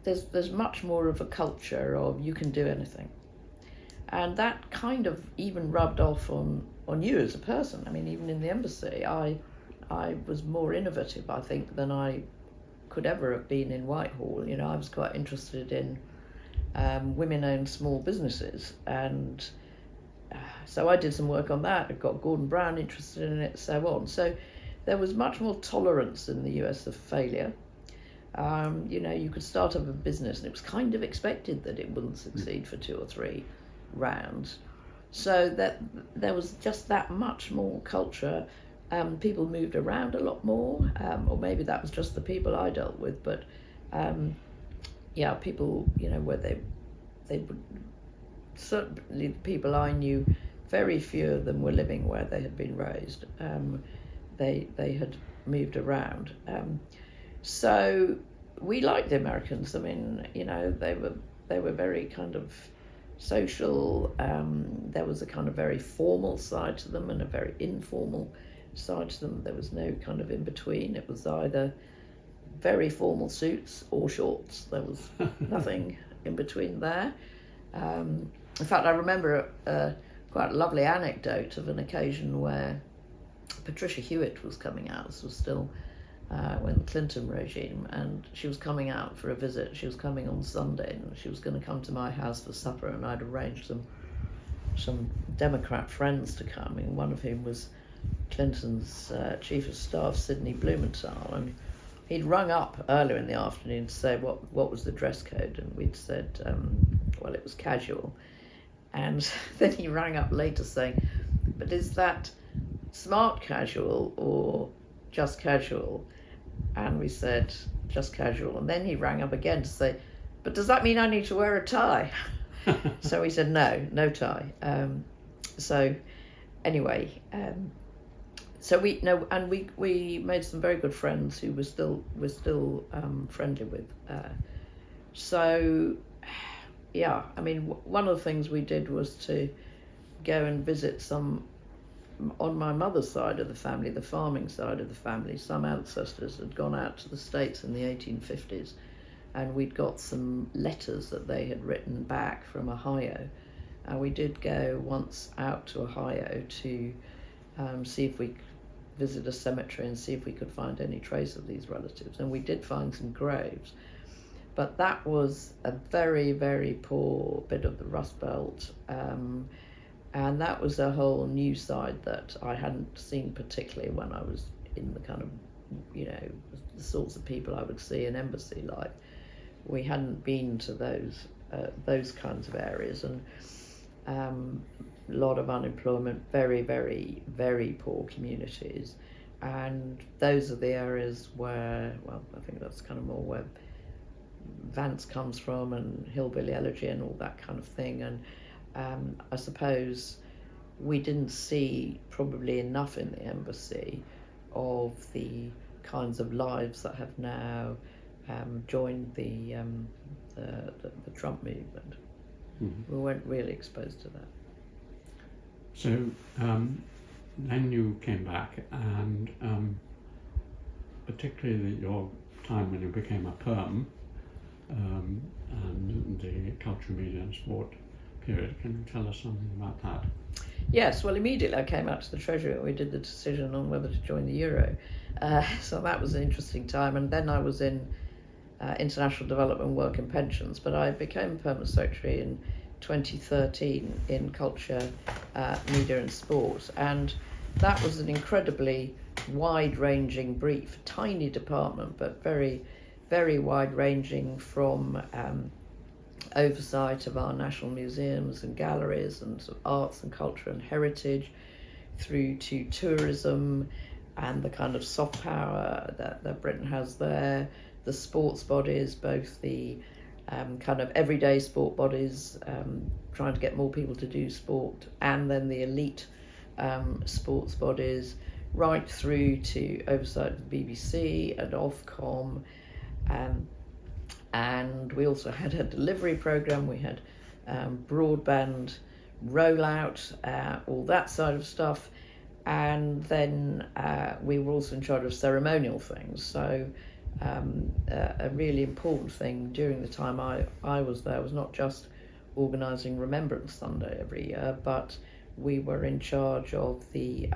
there's much more of a culture of you can do anything, and that kind of even rubbed off on you as a person. I mean, even in the embassy, I was more innovative, I think, than I could ever have been in Whitehall. You know, I was quite interested in women-owned small businesses, and so I did some work on that. I got Gordon Brown interested in it, so on. So there was much more tolerance in the US of failure. You know, you could start up a business, and it was kind of expected that it wouldn't succeed for 2 or 3 rounds. So that there was just that much more culture. People moved around a lot more, or maybe that was just the people I dealt with. But yeah, people, you know, where they would, certainly the people I knew, very few of them were living where they had been raised. They had moved around. So we liked the Americans. I mean, you know, they were very kind of social. There was a kind of very formal side to them and a very informal side to them. There was no kind of in between. It was either very formal suits or shorts. There was nothing in between there. In fact, I remember quite a lovely anecdote of an occasion where Patricia Hewitt was coming out. This was still when the Clinton regime, and she was coming out for a visit. She was coming on Sunday, and she was going to come to my house for supper, and I'd arranged some Democrat friends to come, and one of whom was Clinton's chief of staff, Sidney Blumenthal, and he'd rung up earlier in the afternoon to say what was the dress code, and we'd said, well, it was casual. And then he rang up later saying, but is that smart casual or just casual? And we said, just casual. And then he rang up again to say, but does that mean I need to wear a tie? So he said, no tie. So anyway, so we made some very good friends who we're still friendly with. So yeah, I mean, one of the things we did was to go and visit some, on my mother's side of the family, the farming side of the family, some ancestors had gone out to the States in the 1850s, and we'd got some letters that they had written back from Ohio. And we did go once out to Ohio to see if we could visit a cemetery and see if we could find any trace of these relatives. And we did find some graves. But that was a very, very poor bit of the Rust Belt. And that was a whole new side that I hadn't seen particularly when I was in the kind of, the sorts of people I would see in embassy life. We hadn't been to those kinds of areas, and a lot of unemployment, very, very, very poor communities. And those are the areas where, well, I think that's kind of more where Vance comes from, and hillbilly elegy and all that kind of thing. And I suppose we didn't see probably enough in the embassy of the kinds of lives that have now joined the Trump movement. Mm-hmm. We weren't really exposed to that. So then you came back, and particularly your time when you became a perm, and the culture, media and sport period. Can you tell us something about that? Yes, well, immediately I came out to the Treasury and we did the decision on whether to join the Euro. So that was an interesting time. And then I was in international development, work and pensions, but I became permanent secretary in 2013 in culture, media and sport. And that was an incredibly wide-ranging brief, tiny department, but very, very wide-ranging, from oversight of our national museums and galleries and sort of arts and culture and heritage, through to tourism and the kind of soft power that Britain has there, the sports bodies, both the kind of everyday sport bodies, trying to get more people to do sport, and then the elite sports bodies, right through to oversight of the BBC and Ofcom. And we also had a delivery programme, we had broadband rollout, all that side of stuff. And then we were also in charge of ceremonial things. So a really important thing during the time I was there was not just organising Remembrance Sunday every year, but we were in charge of the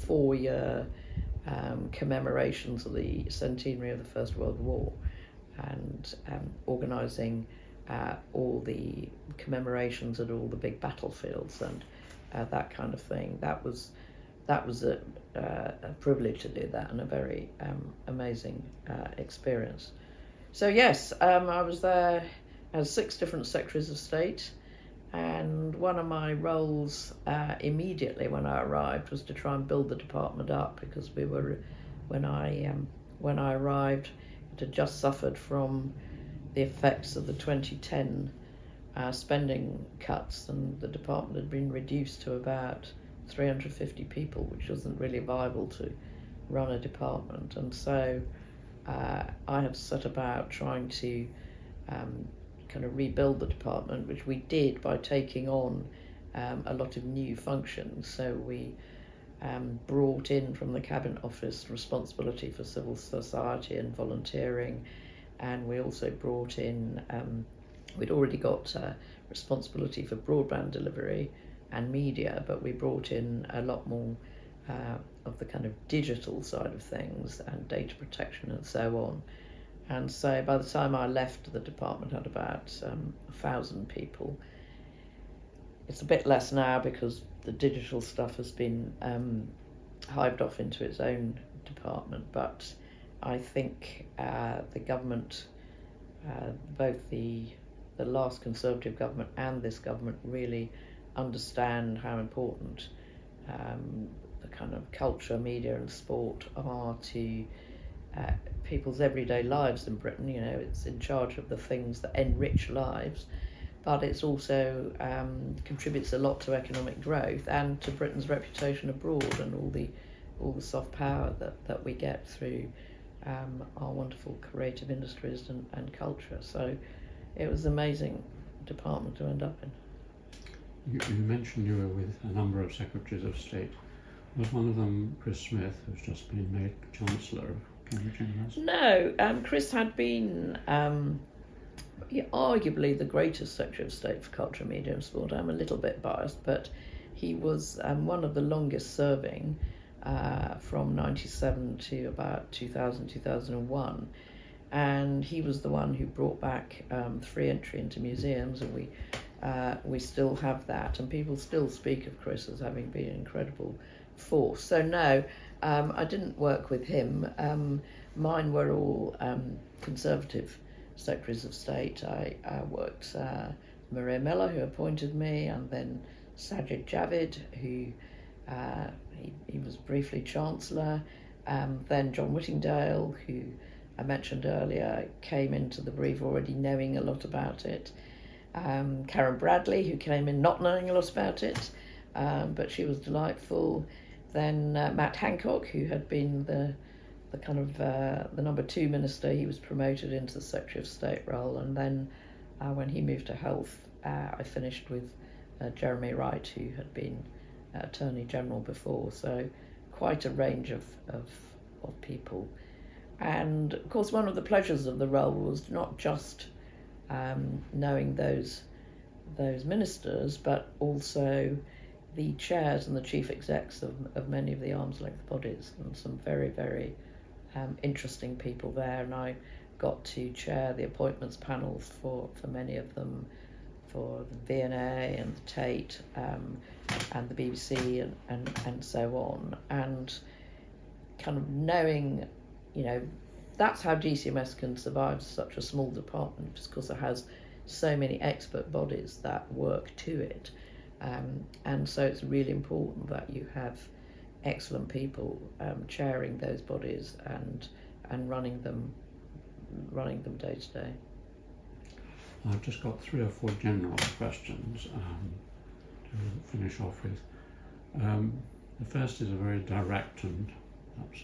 4-year commemorations of the centenary of the First World War, and organising all the commemorations at all the big battlefields and that kind of thing. That was a privilege to do that, and a very amazing experience. So yes, I was there as 6 different secretaries of state, and one of my roles immediately when I arrived was to try and build the department up, because we were, when I arrived, it had just suffered from the effects of the 2010 spending cuts, and the department had been reduced to about 350 people, which wasn't really viable to run a department. And so I had set about trying to kind of rebuild the department, which we did by taking on a lot of new functions. So we brought in from the Cabinet Office responsibility for civil society and volunteering, and we also brought in, we'd already got responsibility for broadband delivery and media, but we brought in a lot more of the kind of digital side of things and data protection and so on. And so by the time I left, the department had about 1,000 people. It's a bit less now because the digital stuff has been hived off into its own department, but I think the government, both the last Conservative government and this government, really understand how important the kind of culture, media and sport are to people's everyday lives in Britain. You know, it's in charge of the things that enrich lives, but it's also contributes a lot to economic growth and to Britain's reputation abroad, and all the soft power that we get through our wonderful creative industries and culture. So it was an amazing department to end up in. You mentioned you were with a number of Secretaries of State. Was one of them Chris Smith, who's just been made Chancellor of Cambridge University? No, Chris had been arguably the greatest Secretary of State for Culture, Media and Sport. I'm a little bit biased, but he was one of the longest serving from 97 to about 2000, 2001. And he was the one who brought back free entry into museums, and we still have that, and people still speak of Chris as having been an incredible force. So no, I didn't work with him. Mine were all Conservative Secretaries of State. I worked Maria Miller, who appointed me, and then Sajid Javid, who he was briefly Chancellor, then John Whittingdale, who I mentioned earlier, came into the brief already knowing a lot about it. Karen Bradley, who came in not knowing a lot about it, but she was delightful. Then Matt Hancock, who had been the kind of the number 2 minister, he was promoted into the Secretary of State role. And then when he moved to Health, I finished with Jeremy Wright, who had been Attorney General before. So quite a range of people. And of course, one of the pleasures of the role was not just knowing those ministers, but also the chairs and the chief execs of many of the arm's length bodies, and some very, very interesting people there. And I got to chair the appointments panels for many of them, for the V&A and the Tate and the BBC and so on. And kind of knowing, that's how GCMS can survive such a small department, because it has so many expert bodies that work to it. And so it's really important that you have excellent people chairing those bodies and running them day to day. I've just got 3 or 4 general questions to finish off with. The first is a very direct and perhaps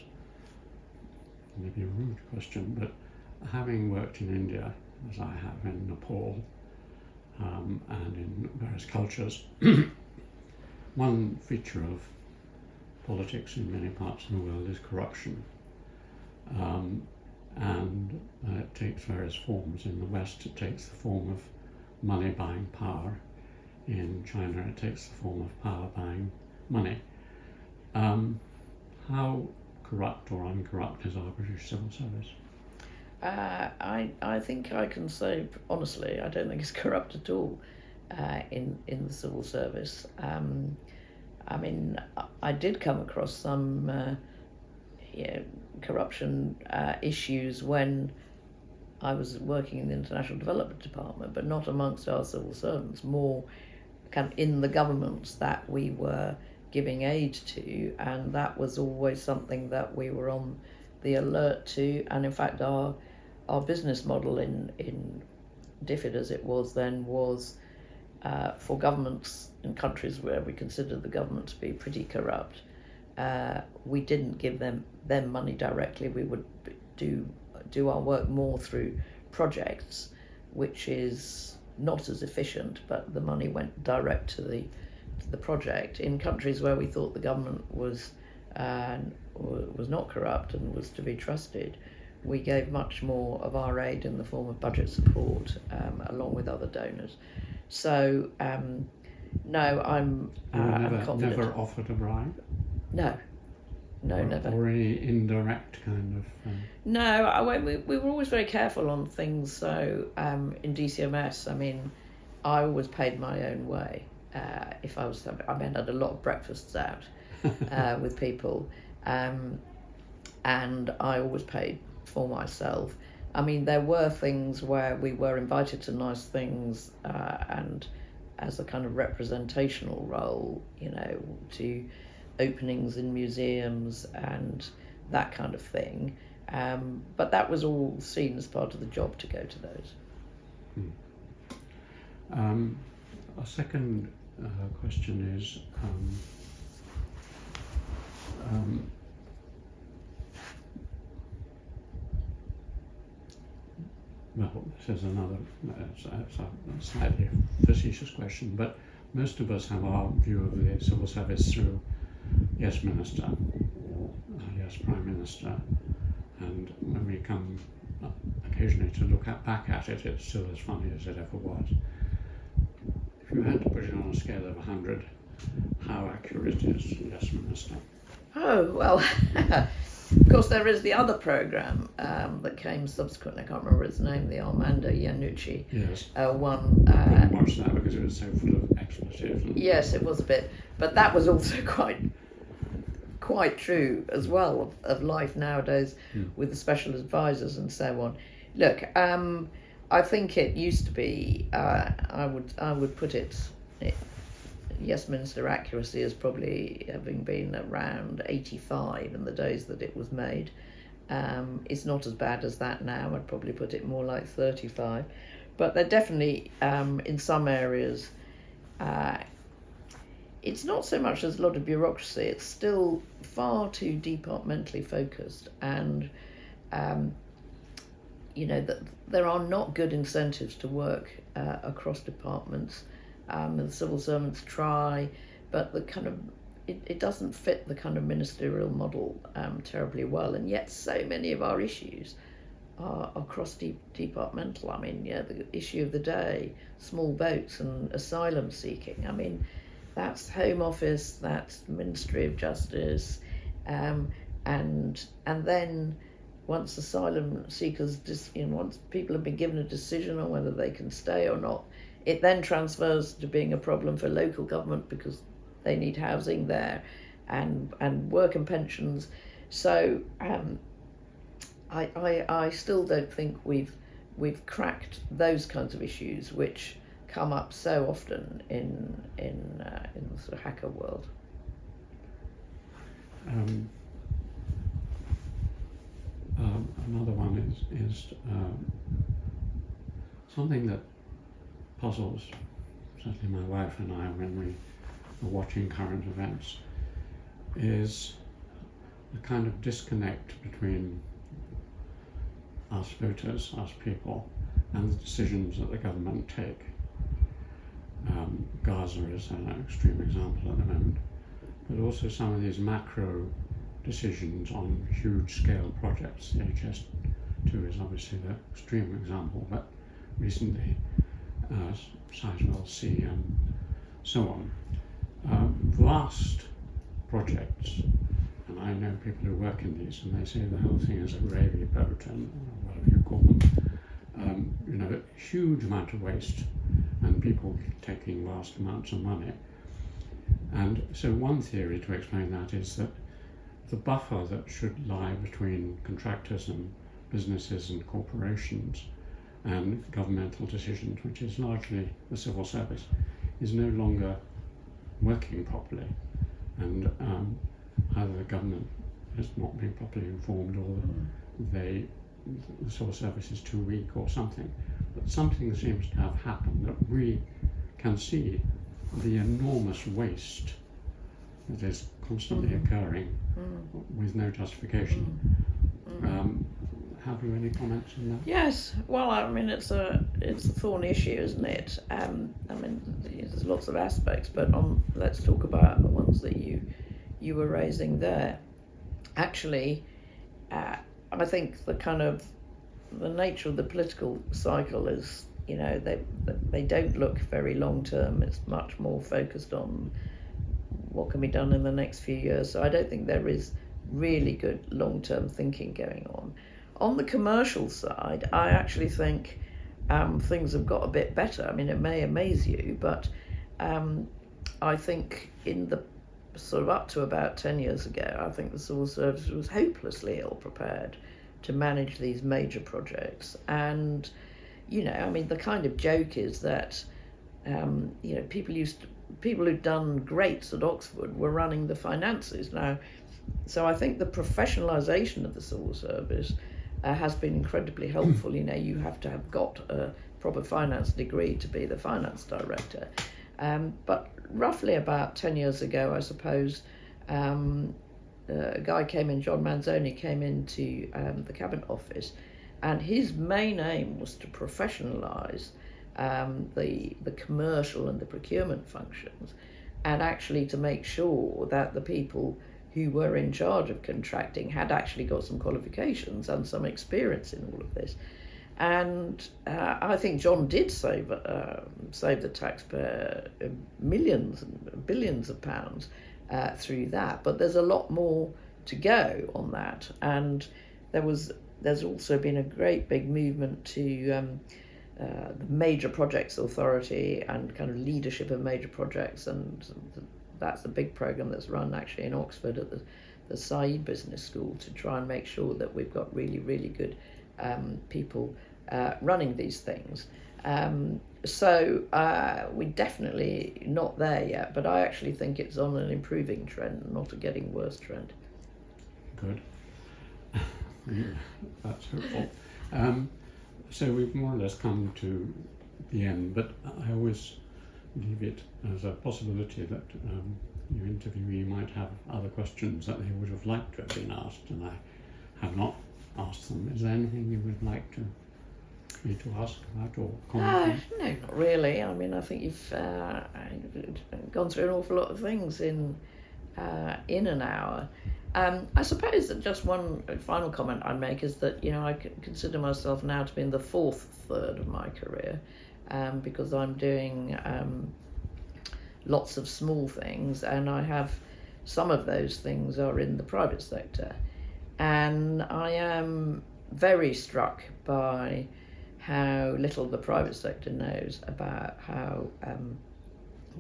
maybe a rude question, but having worked in India, as I have in Nepal and in various cultures, one feature of politics in many parts of the world is corruption, and it takes various forms. In the West it takes the form of money buying power. In China it takes the form of power buying money. How corrupt or uncorrupt is our British civil service? I think I can say honestly, I don't think it's corrupt at all in the civil service. I mean, I did come across some corruption issues when I was working in the International Development Department, but not amongst our civil servants, more kind of in the governments that we were giving aid to, and that was always something that we were on the alert to. And in fact our business model in DFID, as it was then, was for governments in countries where we considered the government to be pretty corrupt, we didn't give them money directly. We would do our work more through projects, which is not as efficient, but the money went direct to the project. In countries where we thought the government was not corrupt and was to be trusted, we gave much more of our aid in the form of budget support, along with other donors. So no, I'm confident. Never offered a bribe? No, never. Or any indirect kind of... No, we were always very careful on things. So in DCMS, I mean, I always paid my own way. If I was, I mean, I had a lot of breakfasts out with people, and I always paid for myself. I mean, there were things where we were invited to nice things, and as a kind of representational role, to openings in museums and that kind of thing. But that was all seen as part of the job to go to those. A second question is well, this is another it's a slightly facetious question, but most of us have our view of the civil service through yes minister, yes prime minister, and when we come occasionally to look back at it, it's still as funny as it ever was. If you had to put it on a scale of 100, how accurate is yes minister? Oh, well, of course there is the other programme that came subsequently, I can't remember its name, the Armando Iannucci Yes. one. I couldn't watch that because it was so full of expletives. Yes, it was a bit, but that was also quite true as well of life nowadays with the special advisors and so on. Look, I think it used to be, I would put it, yes minister accuracy as probably having been around 85 in the days that it was made. It's not as bad as that now. I'd probably put it more like 35, but they're definitely in some areas it's not so much as a lot of bureaucracy, it's still far too departmentally focused, and that there are not good incentives to work across departments. And the civil servants try, but the kind of it doesn't fit the kind of ministerial model terribly well, and yet so many of our issues are cross-departmental. I mean, the issue of the day, small boats and asylum seeking. I mean, that's Home Office, that's Ministry of Justice, and then once asylum seekers, once people have been given a decision on whether they can stay or not, it then transfers to being a problem for local government because they need housing there, and work and pensions. So I still don't think we've cracked those kinds of issues which come up so often in the sort of hacker world. Another one is something that puzzles certainly my wife and I when we are watching current events, is a kind of disconnect between us voters, us people, and the decisions that the government take. Gaza is an extreme example at the moment, but also some of these macro decisions on huge scale projects. The HS2 is obviously the extreme example, but recently Sizewell C and so on. Vast projects, and I know people who work in these, and they say the whole thing is a gravy boat and whatever you call them. A huge amount of waste and people taking vast amounts of money. And so one theory to explain that is that the buffer that should lie between contractors and businesses and corporations and governmental decisions, which is largely the civil service, is no longer working properly, and either the government has not been properly informed, or the civil service is too weak, or something. But something seems to have happened that we can see the enormous waste that is constantly occurring with no justification. Have you any comments on that? Yes, well, I mean, it's a thorny issue, isn't it? I mean, there's lots of aspects, but let's talk about the ones that you were raising there. Actually, I think the nature of the political cycle is, they don't look very long term. It's much more focused on what can be done in the next few years. So I don't think there is really good long term thinking going on. On the commercial side, I actually think things have got a bit better. I mean, it may amaze you, but I think in the sort of up to about 10 years ago, I think the civil service was hopelessly ill prepared to manage these major projects. And, I mean, the kind of joke is that, people who'd done greats at Oxford were running the finances now. So I think the professionalisation of the civil service has been incredibly helpful. You know, you have to have got a proper finance degree to be the finance director. But roughly about 10 years ago, I suppose, a guy came in, John Manzoni, came into the Cabinet Office, and his main aim was to professionalise the commercial and the procurement functions, and actually to make sure that the people who were in charge of contracting had actually got some qualifications and some experience in all of this. And I think John did save the taxpayer millions and billions of pounds through that. But there's a lot more to go on that. And there's also been a great big movement to the Major Projects Authority and kind of leadership of major projects, and that's the big program that's run actually in Oxford at the Said Business School, to try and make sure that we've got really, really good people running these things. So we're definitely not there yet, but I actually think it's on an improving trend, not a getting worse trend. Good. That's hopeful. So we've more or less come to the end, but I always leave it as a possibility that your interviewee might have other questions that they would have liked to have been asked, and I have not asked them. Is there anything you would like me to ask about or comment on? No, not really. I mean, I think you've gone through an awful lot of things in an hour. I suppose that just one final comment I'd make is that, you know, I consider myself now to be in the fourth third of my career, because I'm doing lots of small things, and I have some of those things are in the private sector, and I am very struck by how little the private sector knows about how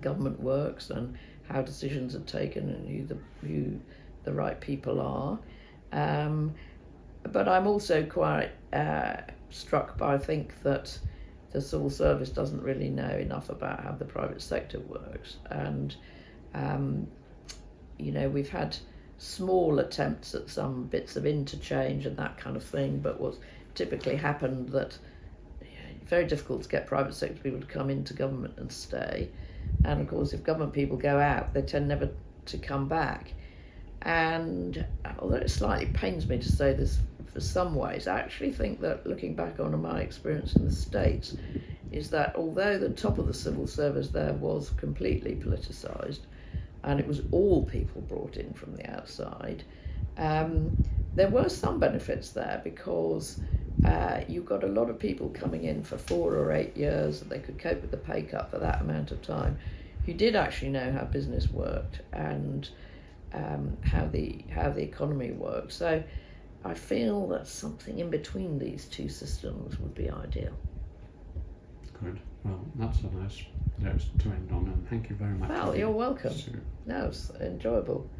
government works and how decisions are taken and who the right people are. But I'm also quite struck by, I think, that the civil service doesn't really know enough about how the private sector works. And, you know, we've had small attempts at some bits of interchange and that kind of thing, but what's typically happened that it's very difficult to get private sector people to come into government and stay. And of course, if government people go out, they tend never to come back. And although it slightly pains me to say this for some ways, I actually think that, looking back on my experience in the States, is that although the top of the civil service there was completely politicised and it was all people brought in from the outside, there were some benefits there, because you got a lot of people coming in for 4 or 8 years, and they could cope with the pay cut for that amount of time, who did actually know how business worked and how the economy works. So I feel that something in between these two systems would be ideal. Good. Well, that's a nice note to end on, and thank you very much. Well, you're welcome. Sue. No, it's enjoyable.